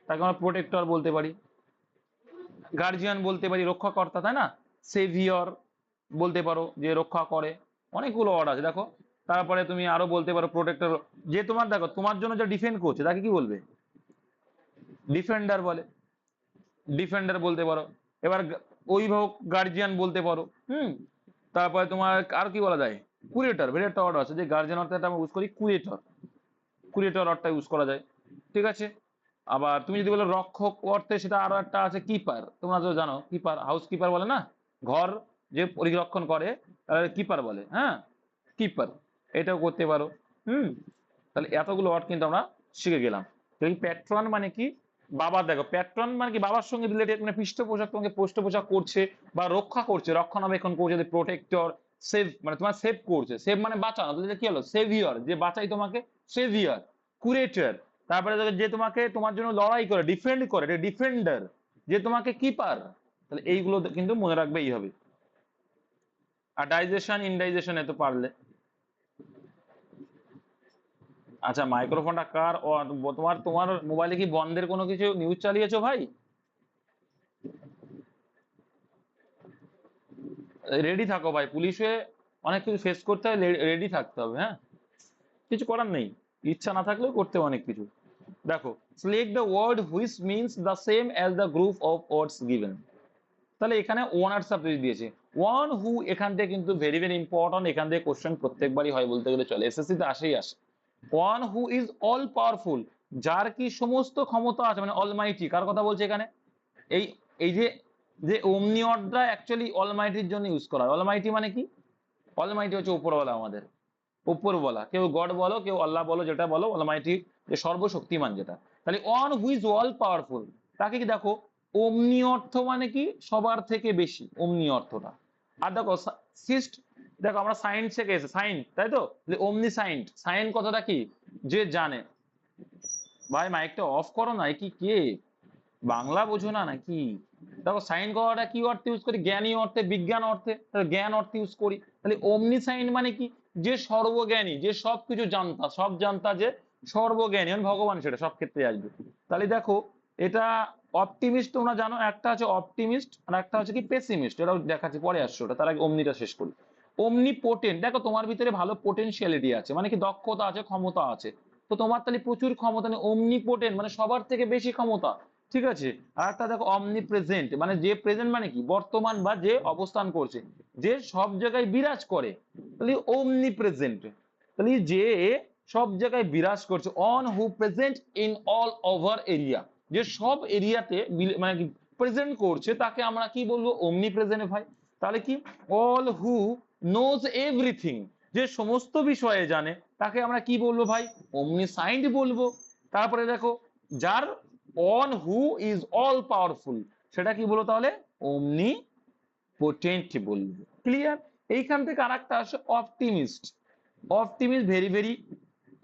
তাকে আমরা প্রোটেক্টর বলতে পারি। গার্জিয়ান বলতে পারি, রক্ষাকর্তা, তাই না। সেভিয়র বলতে পারো, যে রক্ষা করে। অনেকগুলো ওয়ার্ড আছে দেখো। তারপরে তুমি আরো বলতে পারো প্রোটেক্টর, যে তোমার দেখো তোমার জন্য যে ডিফেন্ড করছে তাকে কি বলবে? ডিফেন্ডার বলে, ডিফেন্ডার বলতে পারো। এবার অভিভাবক, গার্জিয়ান বলতে পারো। তারপরে তোমার আর কি বলা যায়? কুরেটর, বের একটা ওয়ার্ড আছে, যে গার্জিয়ান অর্থে আমরা ইউজ করি কুরেটর, কুরেটর অর্থটা ইউজ করা যায়, ঠিক আছে। আবার তুমি যদি বলো রক্ষক অর্থে, সেটা আরো একটা আছে কিপার, তোমরা তো জানো কিপার, হাউস কিপার বলে না, ঘর যে পরিরক্ষণ করে কিপার বলে, হ্যাঁ, কিপার, এটাও করতে পারো। হুম তাহলে এতগুলো ওয়ার্ড কিন্তু আমরা শিখে গেলাম। তো এই প্যাট্রন মানে কি? বাবা, দেখো প্যাট্রন মানে কি, বাবার সঙ্গে রিলেটেড, মানে পৃষ্ঠপোষক, তোমাকে পৃষ্ঠপোষক করছে বা রক্ষা করছে, রক্ষণাবেক্ষণ করছে, প্রোটেক্টর। সেভ মানে তোমার সেভ করছে, সেভ মানে বাঁচানো, তাহলে কি হলো? সেভিয়র, যে বাঁচাই তোমাকে, সেভিয়র। কুরেটর, তারপরে দেখো যে তোমাকে তোমার জন্য লড়াই করে, ডিফেন্ড করে, ডিফেন্ডার। যে তোমাকে কিপার। তাহলে এইগুলো কিন্তু মনে রাখবেই হবে। আর ডাইজেশন ইনডাইজেশন এত পারলে। আচ্ছা, মাইক্রোফোনটা কার? ও, তোমার তোমার মোবাইলে কি বন্ধের কোনো কিছু নিউজ চালিয়েছো ভাই? রেডি থাকো ভাই, পুলিশে অনেক কিছু ফেস করতে হয়, রেডি থাকতে হবে, হ্যাঁ। কিছু করার নেই, ইচ্ছা না থাকলেও করতে হবে অনেক কিছু। দেখো, select the word which means the same as the group of words given. তাহলে এখানে ওনার সাবজেক্ট দিয়েছে, ওয়ান হু, এখান থেকে কিন্তু ভেরি ভেরি ইম্পর্টেন্ট, এখান থেকে কোশ্চেন প্রত্যেকবারই হয় বলতে গেলে চলে, এসএসসি তে আসেই আসে। One who is all powerful, যার কি সমস্ত ক্ষমতা আছে, মানে অলমাইটি, কার কথা বলছে এখানে? এই এই যে যে ওমনি অর্ডটা অ্যাকচুয়ালি অলমাইটির জন্য ইউজ করা হয়। অলমাইটি মানে কি? অলমাইটি হচ্ছে উপরওয়ালা, আমাদের উপরওয়ালা, কেউ গড বলো, কেউ আল্লাহ বলো, যেটা বলো, অলমাইটি যে সর্বশক্তিমান যেটা। তাহলে on who is all powerful, তাকে কি দেখো, অমনি অর্থ মানে কি, সবার থেকে বেশি, অমনি অর্থটা। আর দেখো সিস্ট, দেখো আমরা সায়েন্স থেকে এসে সাইন্ট, তাই তো, অমনি সাইন্ট, সাইন্ট কথাটা কি? যে জানে। ভাই মাইকটা অফ করো না, কি কে বাংলা বোঝো না নাকি? দেখো সাইন কথাটা কি অর্থে ইউজ করি? জ্ঞানী অর্থে, বিজ্ঞান অর্থে, জ্ঞান অর্থে ইউজ করি। তাহলে অমনি সাইন মানে কি? যে সর্বজ্ঞানী, যে সবকিছু জানতা, সব জানতা, যে সর্বজ্ঞানী, মানে ভগবান, সেটা সব ক্ষেত্রে আসবে। তাহলে দেখো, এটা অপটিমিস্ট তোমরা জানো, একটা আছে অপটিমিস্ট আর একটা হচ্ছে কি পেসিমিস্ট, এটাও দেখাচ্ছি পরে আসছে, ওটা তার আগে অমনিটা শেষ করি। অমনি পোটেন্ট, দেখো তোমার ভিতরে ভালো পোটেনশিয়ালিটি আছে, মানে কি দক্ষতা আছে, ক্ষমতা আছে। তো তোমার তাহলে প্রচুর ক্ষমতা নেই, অমনি পোটেন্ট মানে সবার থেকে বেশি ক্ষমতা, ঠিক আছে। আর একটা দেখো অমনি প্রেজেন্ট, মানে যে প্রেজেন্ট মানে কি, বর্তমান বা যে অবস্থান করছে, যে সব জায়গায় বিরাজ করে, তাহলে অমনি প্রেজেন্ট, তাহলে যে সব জায়গায় বিরাজ করছে। On who present in all over area, যে সব এরিয়াতে মানে কি প্রেজেন্ট করছে, তাকে আমরা কি বলবো? অমনি প্রেজেন্ট ভাই। তাহলে কি, অল হু নোজ এভরিথিং, যে সমস্ত বিষয়ে জানে, তাকে আমরা কি বলবো ভাই? অমনিসাইন্ট বলবো। তারপরে দেখো যার on who is all powerful, সেটা কি বলো তাহলে? অমনি পোটেন্ট বলবো। ক্লিয়ার? এইখান থেকে আর একটা আসে optimist. Optimist very very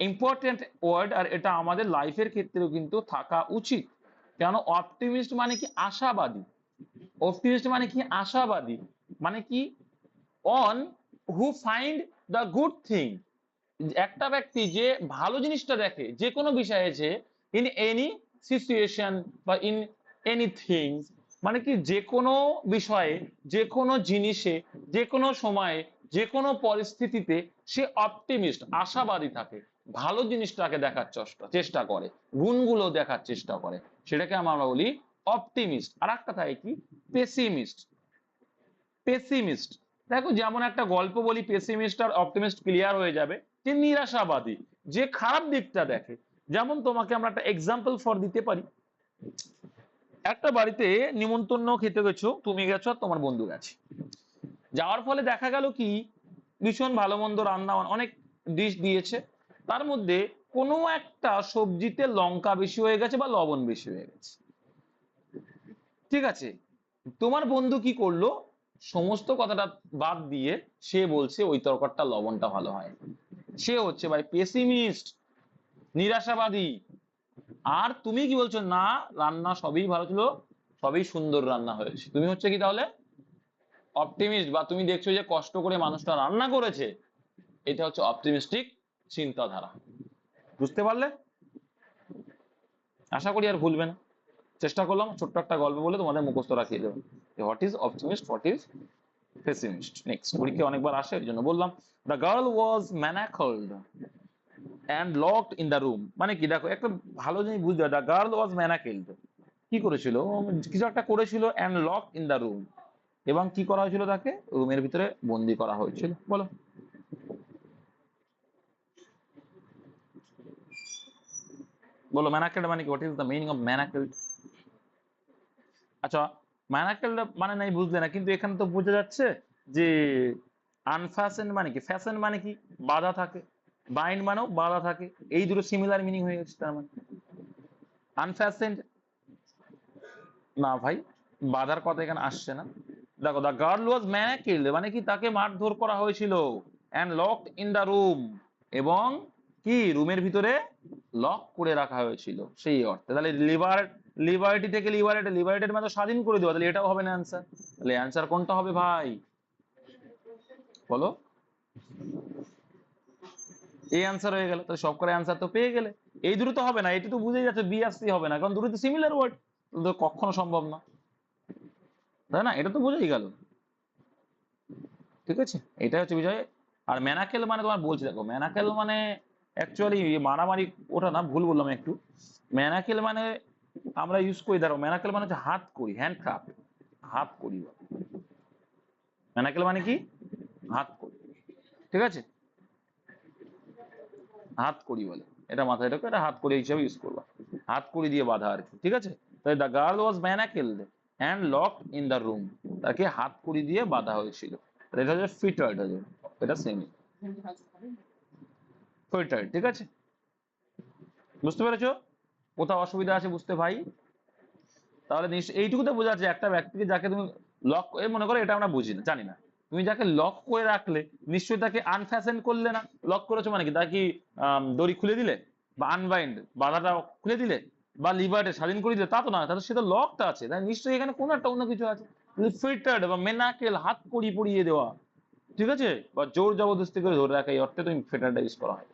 important word, আর এটা আমাদের লাইফের ক্ষেত্রেও কিন্তু থাকা উচিত। কেন? অপটিমিস্ট মানে কি? আশাবাদী। অপটিমিস্ট মানে কি? আশাবাদী। মানে কি? On who find the good thing, একটা ব্যক্তি যে ভালো জিনিসটা দেখে যে কোনো বিষয়ে, যে ইন এনি সিচুয়েশন বা ইন এনিথিং, মানে কি যে কোনো বিষয়ে, যে কোনো জিনিসে, যে কোনো সময়ে, যে কোনো পরিস্থিতিতে সে অপটিমিস্ট, আশাবাদী থাকে, ভালো জিনিসটাকে দেখার চেষ্টা করে, গুণগুলো দেখার চেষ্টা করে, সেটাকে আমরা বলি অপটিমিস্ট। আর একটা থাকে কি? পেসিমিস্ট। পেসিমিস্ট, দেখো যেমন একটা গল্প বলি, পেসিমিস্ট আর অপটিমিস্ট ক্লিয়ার হয়ে যাবে, যে নিরাশাবাদী, যে খারাপ দিকটা দেখে। যেমন তোমাকে আমরা একটা এক্সাম্পল ফর দিতে পারি। একটা বাড়িতে নিমন্ত্রণ খেতে গেছো, তুমি গেছো আর তোমার বন্ধু গেছে। যাওয়ার ফলে দেখা গেল কি, ভীষণ ভালো মন্দ রান্না, অনেক ডিশ দিয়েছে, তার মধ্যে কোনো একটা সবজিতে লঙ্কা বেশি হয়ে গেছে বা লবণ বেশি হয়ে গেছে। ঠিক আছে, তোমার বন্ধু কি করলো? সমস্ত কথাটা বাদ দিয়ে সে বলছে ওই তরকারটা লবণটা ভালো হয়। সে হচ্ছে ভাই পেসিমিস্ট, নিরাশাবাদী। আর তুমি কি বলছো? না, রান্না সবই ভালো ছিল, সবই সুন্দর রান্না হয়েছে। তুমি হচ্ছে কি তাহলে? অপটিমিস্ট। বা তুমি দেখছো যে কষ্ট করে মানুষটা রান্না করেছে, এটা হচ্ছে অপটিমিস্টিক চিন্তাধারা। বুঝতে পারলে? আশা করি আর ভুলবে না। চেষ্টা করলাম ছোট্ট একটা গল্প বলে তোমাদের মুখস্থ রাখিয়ে দেবো, what is optimist, what is pessimist. Next, পরীক্ষা অনেকবার আসে এই জন্য বললাম। The girl was manacled and locked in the room, মানে কি? দেখো একটা ভালো জিনিস বুঝতে হবে, দ্য গার্ল ওয়াজ ম্যানাকেল্ড, কি করেছিল? কিছু একটা করেছিল, and lock in the room, এবং কি করা হয়েছিল? তাকে রুমের ভিতরে বন্দি করা হয়েছিল। বলো, বলো ম্যানাকেল্ড মানে কি? What is the meaning of manacled? আচ্ছা, ম্যানাকেল্ড মানে নাই বুঝলে না, কিন্তু এখানে তো বোঝা যাচ্ছে যে আনফ্যাশন মানে কি, ফ্যাশন মানে কি? বাধা থাকে। বাইন্ড মানেও বাধা থাকে, এই দুটো সিমিলার মিনিং হয়ে গেছে। তার মানে আনফ্যাশন না ভাই, বাধার কথা এখানে আসছে না। দেখো, দ্য গার্ল ওয়াজ ম্যানাকেল্ড মানে কি? তাকে মারধর করা হয়েছিল, and locked in the room, এবং কি রুমের ভিতরে লক করে রাখা হয়েছিল, সেই অর্থে। তাহলে লিবার্টি থেকে লিবারেটেড মানে স্বাধীন করে দেওয়া, তাহলে এটাও হবে না অ্যান্সার। তাহলে অ্যান্সার কোনটা হবে ভাই? বলো, এই অ্যান্সার হয়ে গেল। তাহলে সব করে অ্যান্সার তো পেয়ে গেলে। এই দুটো তো হবে না, এটি তো বুঝেই যাচ্ছে বি আর সি হবে না, কারণ দুটো তো সিমিলার ওয়ার্ড, কখনো সম্ভব না, তাই না? এটা তো বোঝাই গেল। ঠিক আছে, এটা হচ্ছে বিষয়। আর ম্যানাকেল মানে তোমার বলছি, দেখো ম্যানাকেল মানে অ্যাকচুয়ালি মারামারি, ওটা না, ভুল বললাম একটু। ম্যানাকেল মানে আমরা ইউজ করি, ধরো ম্যানাকেল মানে হচ্ছে হাত করি, হ্যান্ডক্রাফট, হাত করি। ম্যানাকেল মানে কি? হাত করি। ঠিক আছে, হাত করি বলে, এটা মাথায় রাখো, এটা হাত করি হিসাবে ইউজ করবা, হাত করি দিয়ে বাঁধা আর কি। ঠিক আছে, তাই the girl was manacled and locked in the room, তাকে হাত করি দিয়ে বাঁধা হয়েছিল। এটা হচ্ছে ফিটার্ড, এটা সেমি ফিটার্ড। ঠিক আছে, বুঝতে পেরেছো? কোথাও অসুবিধা আছে বুঝতে ভাই? তাহলে নিশ্চয়ই এইটুকুতে বোঝা যাচ্ছে, একটা ব্যক্তিকে যাকে তুমি লক, মনে করো এটা আমরা বুঝি না, জানি না, তুমি যাকে লক করে রাখলে নিশ্চয়ই তাকে আনফ্যাশন করলে না। লক করেছো মানে কি? তাকে কি দড়ি খুলে দিলে, বা আনবাইন্ড বাধাটা খুলে দিলে, বা লিভারটা স্বাধীন করে দিলে? তা তো না, তাহলে সেটা লকটা আছে, তাই নিশ্চয়ই এখানে কোনো একটা অন্য কিছু আছে। ফিল্টার্ড বা মেনাকেল, হাত কড়ি পরিয়ে দেওয়া, ঠিক আছে, বা জোর জবরদস্তি করে ধরে রাখা, এই অর্থে তুমি ফিটারটা ইউজ করা হয়।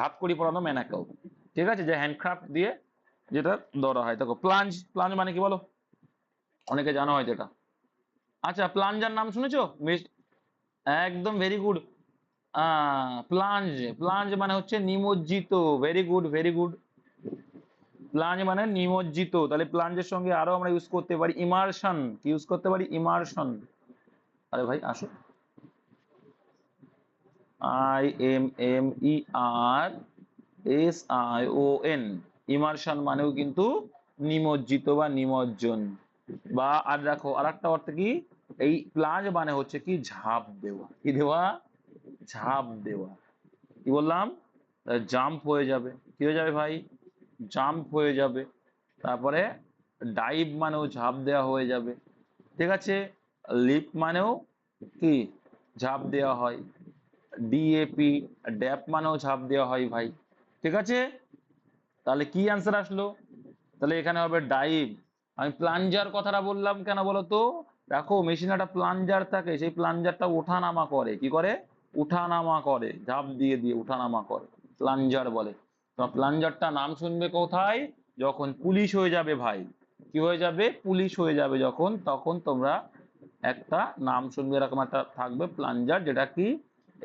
হাত কড়ি পরানো মেনাকেল। ঠিক আছে, যে হ্যান্ডক্রাফট দিয়ে যেটা ধরা হয়। দেখো প্লাঞ্জ, প্লাঞ্জ মানে কি বলো? অনেকে জানা হয় যেটা। আচ্ছা, প্লাঞ্জার নাম শুনেছো? একদম ভেরি গুড। প্লাঞ্জ, প্লাঞ্জ মানে হচ্ছে নিমজ্জিত। Very good, very good. Plunge মানে নিমজ্জিত। তাহলে প্লাঞ্জের সঙ্গে আরো আমরা ইউজ করতে পারি ইমার্শন। কি ইউজ করতে পারি? ইমার্শন। আরে ভাই আসো, IMMERSION, ইমার্শন মানেও কিন্তু নিমজ্জিত বা নিমজ্জন। বা আর দেখো আর একটা অর্থ কি, এই প্লাজ মানে হচ্ছে কি ঝাঁপ দেওয়া। কি দেওয়া? ঝাঁপ দেওয়া। কি বললাম? জাম্প হয়ে যাবে, কি হয়ে যাবে ভাই, জাম্প হয়ে যাবে। তারপরে ডাইভ মানেও ঝাঁপ দেওয়া হয়ে যাবে, ঠিক আছে। লিপ মানেও কি ঝাঁপ দেওয়া হয়, ডিএপি ড্যাপ মানেও ঝাঁপ দেওয়া হয় ভাই, ঠিক আছে। তাহলে কি অ্যান্সার আসলো, তাহলে এখানে হবে ডাইভ। আমি প্লাঞ্জার কথাটা বললাম কেন বলো তো, দেখো মেশিনে একটা প্লাঞ্জার থাকে, সেই প্লাঞ্জারটা ওঠানামা করে, কি করে, উঠানামা করে, ঝাঁপ দিয়ে দিয়ে উঠানামা করে, প্লাঞ্জার বলে। তোমার প্লাঞ্জারটা নাম শুনবে কোথায়, যখন পুলিশ হয়ে যাবে ভাই, কি হয়ে যাবে, পুলিশ হয়ে যাবে যখন, তখন তোমরা একটা নাম শুনবে, এরকম একটা থাকবে প্লাঞ্জার, যেটা কি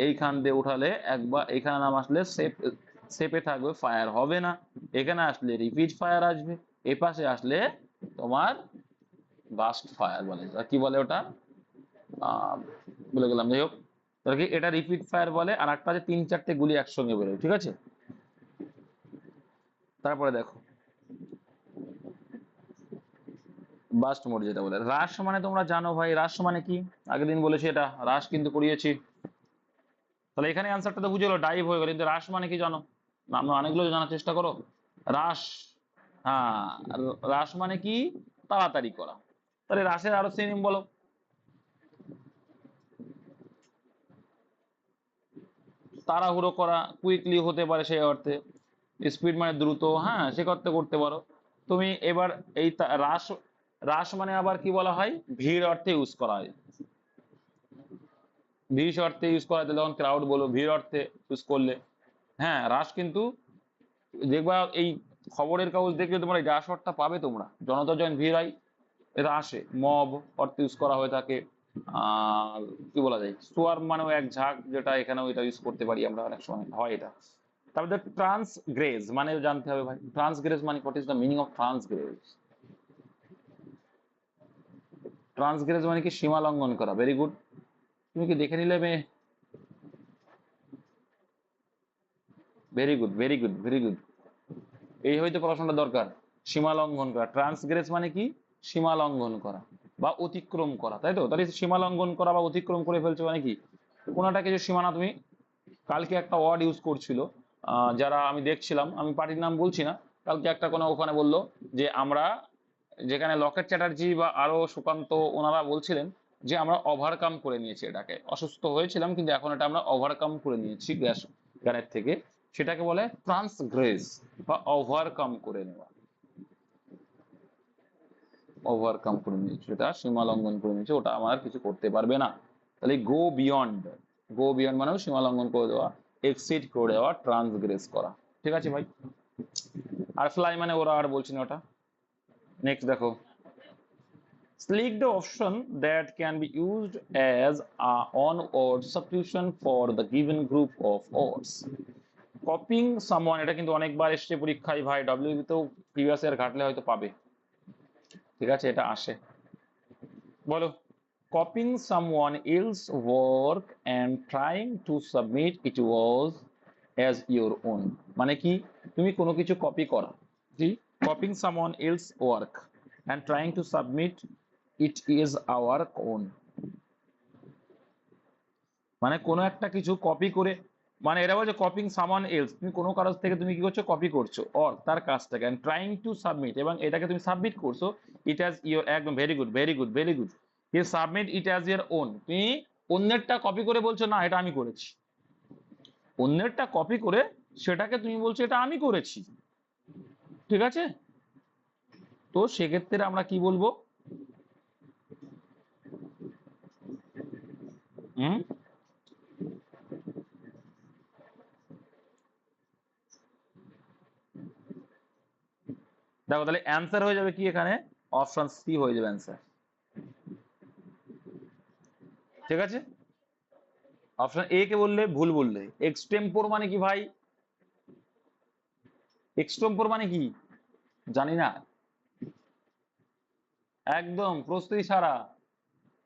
এইখান দিয়ে উঠালে একবার, এখানে নাম আসলে সেপে থাকবে, ফায়ার হবে না, এখানে আসলে রিপিট ফায়ার আসবে, এই পাশে আসলে তোমার বাস্ট ফায়ার বলে, কি বলে ওটা, আহ বলে গেলাম, যাই হোক। তাহলে কি এটা রিপিট ফায়ার বলে, আর একটা যে 3-4টে গুলি একসঙ্গে বেরোয়, ঠিক আছে। তারপরে দেখো বাস্ট মোড যেটা বলে, রাশ মানে তোমরা জানো ভাই, রাশ মানে কি, আগের দিন বলেছি, এটা রাশ কিন্তু করিয়েছি। তাহলে এখানে অ্যান্সারটা তো বুঝে গেলো, ডাইভ হয়ে গেল, কিন্তু রাশ মানে কি জানো, আমরা অনেকগুলো জানার চেষ্টা করো। রাশ, হ্যাঁ, রাশ মানে কি, তাড়াতাড়ি করা। তাহলে রাশের আরো সিনোনিম বলো। তাড়াহুড়ো করা, কুইকলি হতে পারে সেই অর্থে, স্পিড মানে দ্রুত, হ্যাঁ সে করতে করতে পারো তুমি। এবার এই রাশ, রাশ মানে আবার কি বলা হয়, ভিড় অর্থে ইউজ করা হয়, ভিড় অর্থে ইউজ করা হয়, যখন ক্রাউড বলো, ভিড় অর্থে ইউজ করলে, হ্যাঁ রাশ কিন্তু দেখবা এই খবরের কাগজ দেখলে তোমরা এই রাশ অর্থটা পাবে তোমরা, জনতা যখন ভিড় হয় এটা আসে, মব অর্থে ইউজ করা হয়ে থাকে। আর কি বলা যায়, সোয়ার মানেও এক ঝাঁক, যেটা এখানেও এটা ইউজ করতে পারি আমরা, অনেক সময় হয় এটা। তারপরে ট্রান্সগ্রেজ মানে জানতে হবে ভাই, ট্রান্সগ্রেজ মানে what is the meaning of transgress. Transgress মানে কি, সীমা লঙ্ঘন করা, ভেরি গুড, তুমি কি দেখে নিলে মেয়ে, very good very good very good, এই হয়তো পড়াশোনাটা দরকার। সীমা লঙ্ঘন করা, ট্রান্সগ্রেস মানে কি, সীমা লঙ্ঘন করা বা অতিক্রম করা, তাই তো। তাহলে সীমা লঙ্ঘন করা বা অতিক্রম করে ফেলছো মানে কি, কোনোটা কিছু সীমানা তুমি, কালকে একটা ওয়ার্ড ইউজ করছিল, যারা আমি দেখছিলাম, আমি পার্টির নাম বলছি না, কালকে একটা কোনো ওখানে বললো যে আমরা, যেখানে লকেট চ্যাটার্জি বা আরো সুকান্ত, ওনারা বলছিলেন যে আমরা ওভারকাম করে নিয়েছি এটাকে, অসুস্থ হয়েছিলাম কিন্তু এখন এটা আমরা ওভারকাম করে নিয়েছি গ্যাস গানের থেকে, সেটাকে বলে ট্রান্সগ্রেস বা ওভারকাম করে নেওয়া, ওভারকাম করে নিয়েছি, সেটা সীমা লঙ্ঘন করে নিয়েছি, ওটা আমার কিছু করতে পারবে না। তাহলে গো বিয়ন্ড, গো বিয়ন্ড মানেও সীমা লঙ্ঘন করে দেওয়া, এক্সিড করে দেওয়া, ট্রান্সগ্রেস করা, ঠিক আছে ভাই। আর ফ্লাই মানে ওরা, আর বলছি না ওটা। নেক্সট দেখো, select the option that can be used as a on-word substitution for the given group of words. Copying someone, এটা কিন্তু অনেকবার এসছে পরীক্ষায় ভাই, ডব্লিউবি তেও প্রিভিয়াস ইয়ার ঘাটলে হয়তো পাবে, ঠিক আছে, এটা আসে। বলো, copying someone else work and trying to submit it was as your own, মানে কি, তুমি কোনো কিছু কপি করা, কি, copying someone else work and trying to submit it is our own, মানে কোনো একটা কিছু কপি করে, মানে এটা বলছে কপিং সামওয়ান এলস, তুমি কোনো কারোর থেকে তুমি কি করছো, কপি করছো, অর তার কাজটাকে, এন্ড ট্রাইং টু সাবমিট, এবং এটাকে তুমি সাবমিট করছো, ইট অ্যাজ ইউর, একদম very good very good very good, you submit it as your own, তুমি অন্যেরটা কপি করে বলছো না এটা আমি করেছি, অন্যেরটা কপি করে সেটাকে তুমি বলছো এটা আমি করেছি, ঠিক আছে। তো সেক্ষেত্রে আমরা কি বলবো, হুম, দেখো তাহলে অ্যান্সার হয়ে যাবে কি এখানে, অপশন সি হয়ে যাবে অ্যান্সার, ঠিক আছে। অপশন এ কে বললে ভুল বললে, এক্সটেম্পোর মানে কি ভাই, এক্সটেম্পোর মানে কি জানি না, একদম প্রস্তুতি ছাড়া,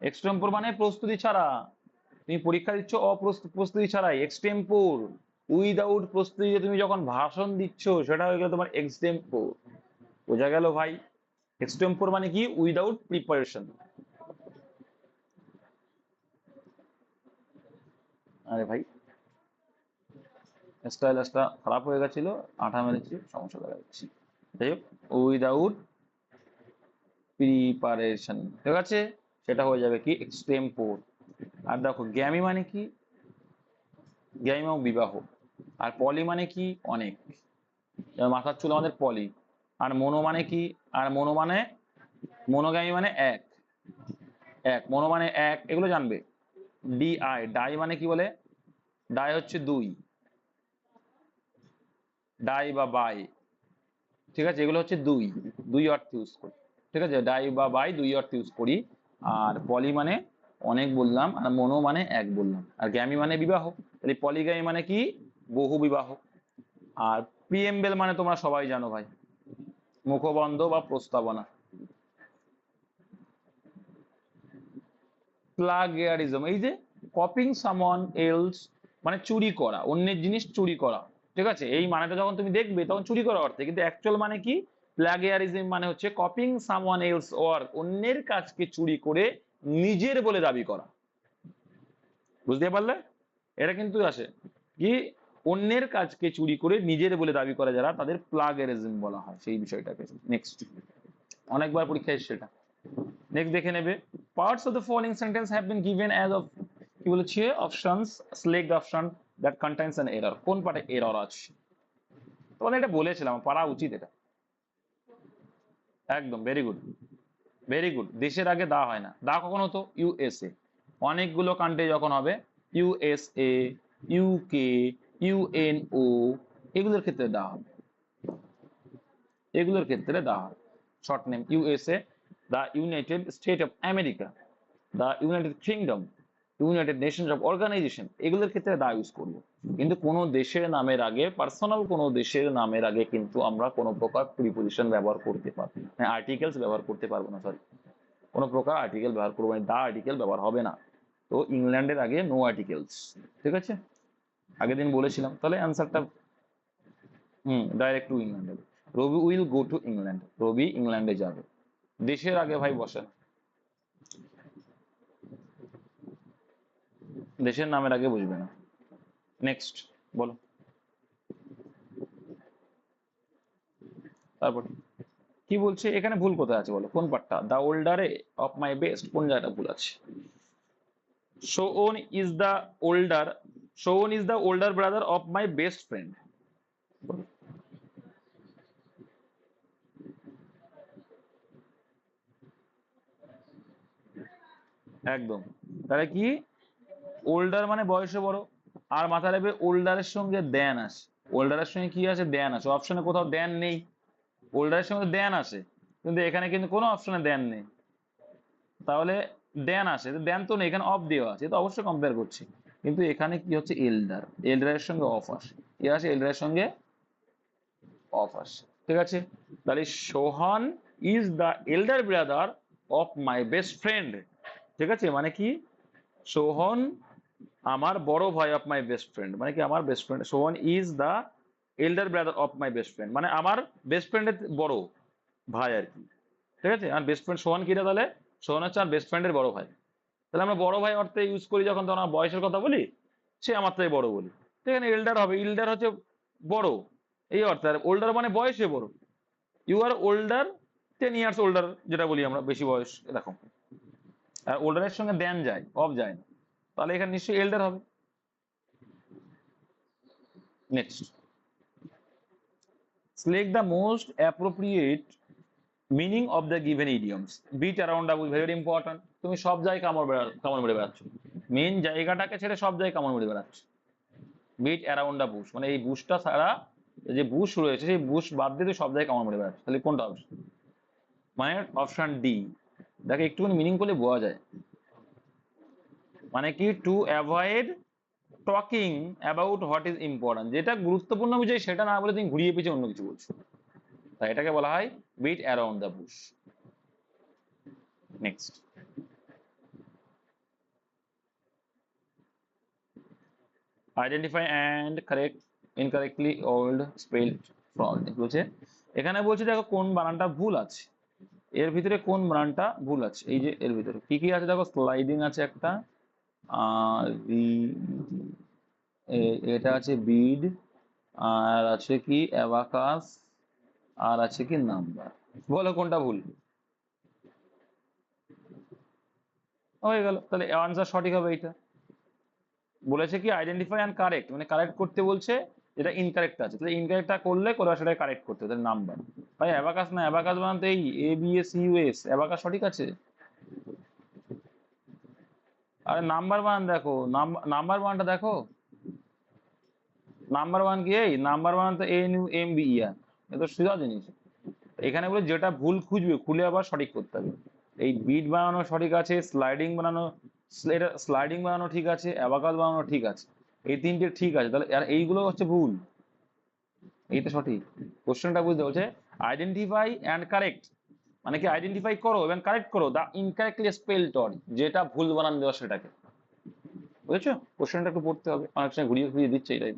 এক্সটেম্পোর মানে প্রস্তুতি ছাড়া, তুমি পরীক্ষা দিচ্ছ প্রস্তুতি ছাড়াই, এক্সটেম্পোর উইদাউট প্রস্তুতি, তুমি যখন ভাষণ দিচ্ছ সেটা হয়ে গেল তোমার এক্সটেম্পোর, বোঝা গেল ভাই, এক্সটেম্পোর মানে কি, উইদাউট প্রিপারেশন। আরে ভাই স্টাইলাসটা খারাপ হয়ে গেছিল, আঠা মেরেছি, সমস্যা দেখা যাচ্ছে। যাই হোক, উইদাউট প্রিপারেশন, ঠিক আছে, সেটা হয়ে যাবে কি এক্সটেম্পোর। আর দেখো গ্যামি মানে কি, গ্যামি মানে বিবাহ। আর পলি মানে কি অনেক, মাথার চুল আমাদের পলি। আর মনো মানে কি, আর মনো মানে মনোগ্যামি মানে এক, এক মনো মানে এক, এগুলো জানবে। ডি আই, ডাই মানে কি বলে, ডাই হচ্ছে দুই, ডাই বা বাই, ঠিক আছে, এগুলো হচ্ছে দুই, দুই অর্থ ইউজ করি, ঠিক আছে, ডাই বা বাই দুই অর্থ ইউজ করি। আর পলি মানে অনেক বললাম, আর মনো মানে এক বললাম, আর গ্যামি মানে বিবাহ, তাহলে পলিগ্যামি মানে কি বহু বিবাহ। আর প্রিএমবেল মানে তোমরা সবাই জানো ভাই, মুখবন্ধ বা প্রস্তাবনা। প্লাগিয়ারিজম, এই যে কপিং সামওয়ান এলস, মানে চুরি করা, অন্যের জিনিস চুরি করা, ঠিক আছে, এই মানেটা যখন তুমি দেখবে তখন চুরি করা অর্থে, কিন্তু অ্যাকচুয়াল মানে কি, প্লাগিয়ারিজম মানে হচ্ছে কপিং সামওয়ান এলস ওয়ার্ক, অন্যের কাজকে চুরি করে নিজের বলে দাবি করা। বুঝতে পারলে, এটা কিন্তু আসে কি, অন্যের কাজকে চুরি করে নিজের বলে দাবি করা যারা, তাদের প্লাগিয়ারিজম বলা হয় সেই বিষয়টাকে। নেক্সট, অনেকবার পরীক্ষা এসছে এটা। নেক্সট দেখে নেবে, parts of the following sentence have been given as of, কি বলেছে, options, select option that contains an error, কোন পার্টে এরর আছে। তোমাদের এটা বলেছিলাম, পারা উচিত এটা, একদম ভেরি গুড, ভেরি গুড। দেশের আগে দা হয় না, দা কখন হতো, ইউএসএ, অনেকগুলো কান্ট্রি যখন হবে, ইউএসএ, ইউকে, ইউএনও, এগুলোর ক্ষেত্রে দা হবে, এগুলোর ক্ষেত্রে দা হবে। Short name USA, the United State of America, the United Kingdom, United Nations of organisation, এগুলোর ক্ষেত্রে দা ইউজ করবো। কিন্তু কোনো দেশের নামের আগে, পার্সোনাল কোনো দেশের নামের আগে কিন্তু আমরা কোনো প্রকার প্রিপোজিশন ব্যবহার করতে পারবো না, আর্টিকেলস ব্যবহার করতে পারবো না, সরি, কোনো প্রকার আর্টিকেল ব্যবহার করবো না, দা আর্টিকেল ব্যবহার হবে না। তো ইংল্যান্ডের আগে নো আর্টিকেলস, ঠিক আছে, আগের দিন বলেছিলাম, তাহলে অ্যান্সারটা direct to England. Robi will go to England, Robi ইংল্যান্ডে যাবে, দেশের আগে ভাই বসে না, দেশের নামের আগে বুঝবে না। নেক্সট বলো, তারপর কি বলছে এখানে, ভুল কোথায় আছে বলো, কোন পার্টটা, দ্য ওল্ডারে অফ মাই বেস্ট, কোন জায়গাটা ভুল আছে। শোন ইজ দ্য ওল্ডার, শোন is the older brother of my best friend, একদম। তাহলে কি, ওল্ডার মানে বয়সে বড়, আর মাথায় রাখবে ওল্ডারের সঙ্গে দেন আসে, ওল্ডারের সঙ্গে কি আছে, দেন আসে, অপশনে কোথাও দেন নেই, ওল্ডারের সঙ্গে দেন আসে, কিন্তু এখানে কিন্তু কোনো অপশনে দেন নেই, তাহলে দেন আসে, দেন তো নেই, এখানে অফ দেওয়া আছে, তো অবশ্যই কম্পেয়ার করছি, কিন্তু এখানে কি হচ্ছে, এল্ডার, এল্ডারের সঙ্গে অফ আসে, কি আসে, এল্ডারের সঙ্গে অফ আসে, ঠিক আছে। তাহলে Sohan is the elder brother of my best friend, ঠিক আছে, মানে কি, সোহন আমার বড় ভাই অফ মাই বেস্ট ফ্রেন্ড, মানে কি আমার best friend, Sohan is the elder brother of my best friend, মানে আমার বেস্ট ফ্রেন্ডের বড় ভাই আর কি, ঠিক আছে। আর বেস্ট ফ্রেন্ড সোহান কিনা, তাহলে সোহান হচ্ছে আমার বেস্ট ফ্রেন্ডের বড় ভাই, তাহলে আমরা বড় ভাই অর্থে ইউজ করি যখন, তখন আমরা বয়সের কথা বলি, সে আমার থেকে বড় বলি, তো এখানে এল্ডার হবে, ইল্ডার হচ্ছে বড় এই অর্থে, আর ওল্ডার মানে বয়সে বড়, you are older 10 years older, যেটা বলি আমরা বেশি বয়স এরকম। আর ওল্ডারের সঙ্গে দেন যায়, অফ যায় না, তাহলে এখানে নিশ্চয়ই এল্ডার হবে। Next, select the most appropriate meaning of the given idioms, beat around the bush, very important, তুমি সব জায়গায় কামড় মেরে বেড়াচ্ছ, মেন জায়গাটাকে ছেড়ে সব জায়গায় কামড় মেরে বেড়াচ্ছ। বিট অ্যারাউন্ড দ্য বুশ মানে এই বুশটা ছাড়া, যে বুশ রয়েছে সেই বুশ বাদ দিয়ে তুই সব জায়গায় কামড় মেরে বেড়াচ্ছ, তাহলে কোনটা হবে, মানে অপশন ডি। দেখে একটুখানি মিনিং করলে বোঝা যায়, মানে কি, to avoid talking about what is important, যেটা গুরুত্বপূর্ণ বিষয় সেটা না বলে তুমি ঘুরিয়ে পিছিয়ে অন্য কিছু বলছো, তাই এটাকে বলা হয় bit around the Bush. Next, identify and correct incorrectly old spelled fraud, বলছে এখানে, বলছে দেখো কোন বানানটা ভুল আছে, এর ভিতরে কোন বানানটা ভুল আছে, এই যে এর ভিতরে কি কি আছে দেখো, স্লাইডিং আছে একটা, আর এটা আছে বিড, আর আছে কি অ্যাবাকাস, আর আছে কি নাম্বার। বলো কোনটা ভুল? হয়ে গেল, তাহলে আনসার সঠিক হবে এইটা। বলেছে কি আইডেন্টিফাই অ্যান্ড কারেক্ট, মানে কারেক্ট করতে বলছে যেটা ইনকারেক্ট আছে, তাহলে ইনকারেক্টটা করলে করে সেটা কারেক্ট করতে হবে, তাহলে নাম্বার। ভাই অ্যাবাকাস না, অ্যাবাকাস বানাতে এই ABACUS, অ্যাবাকাস সঠিক আছে। আরে নাম্বার ওয়ান দেখো, নাম্বার ওয়ানটা দেখো, নাম্বার ওয়ান কি, এই নাম্বার ওয়ান তো ANUMBER, এ তো সোজা জিনিস। এখানে বলে যেটা ভুল খুঁজবে খুলে আবার সঠিক করতে হবে। এই বিট বানানো সঠিক আছে, স্লাইডিং বানানো, এটা স্লাইডিং বানানো ঠিক আছে, অ্যাবাকাস বানানো ঠিক আছে, এই তিনটে ঠিক আছে, তাহলে আর এইগুলো হচ্ছে ভুল, এইটা সঠিক। কোশ্চেনটা বুঝতে বলছে আইডেন্টিফাই অ্যান্ড কারেক্ট, মানে কি আইডেন্টিফাই করো এবং কারেক্ট করো দা ইনকারেক্টলি স্পেলড ওয়ার্ড, যেটা ভুল বানান দেওয়া সেটাকে। বুঝেছো? কোশ্চেনটা একটু পড়তে হবে, অনেক সময় ঘুরিয়ে ঘুরিয়ে দিচ্ছে এটাই।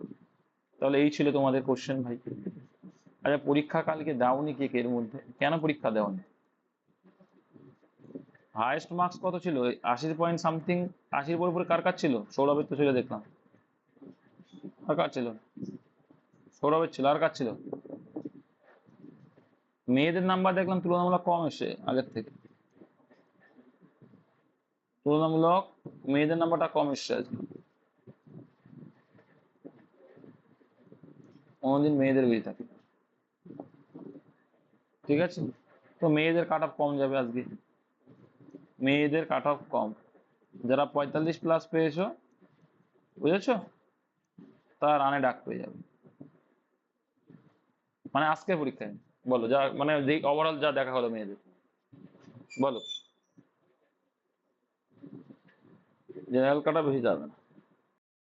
তাহলে এই ছিল তোমাদের কোশ্চেন ভাই। আচ্ছা, পরীক্ষা কালকে দাওনি কে কে এর মধ্যে? কেন পরীক্ষা দেওনি? হাইয়েস্ট মার্কস কত ছিল? 80 পয়েন্ট সামথিং, 80-এর উপরে কার কার ছিল? সৌরভের তো ছিল দেখলাম। আর কার ছিল? সৌরভের ছিল, আর কার ছিল? মেয়েদের নাম্বার দেখলাম তুলনামূলক কম এসে আগের থেকে, তুলনামূলক মেয়েদের নাম্বারটা কম এসছে আজকে। অন্যদিন মেয়েদের বেশি থাকে। ঠিক আছে, তো মেয়েদের কাট অফ কম যাবে আজকে, মেয়েদের কাট অফ কম। যারা 45+ পেয়েছো, বুঝেছো, তারা রানে ডাক পেয়ে যাবে, মানে আজকে পরীক্ষায়। বলো যা, মানে যে ওভারঅল যা দেখা হলো মেয়েদের, বলো। জেনারেল কাটা বেশি যাবে না।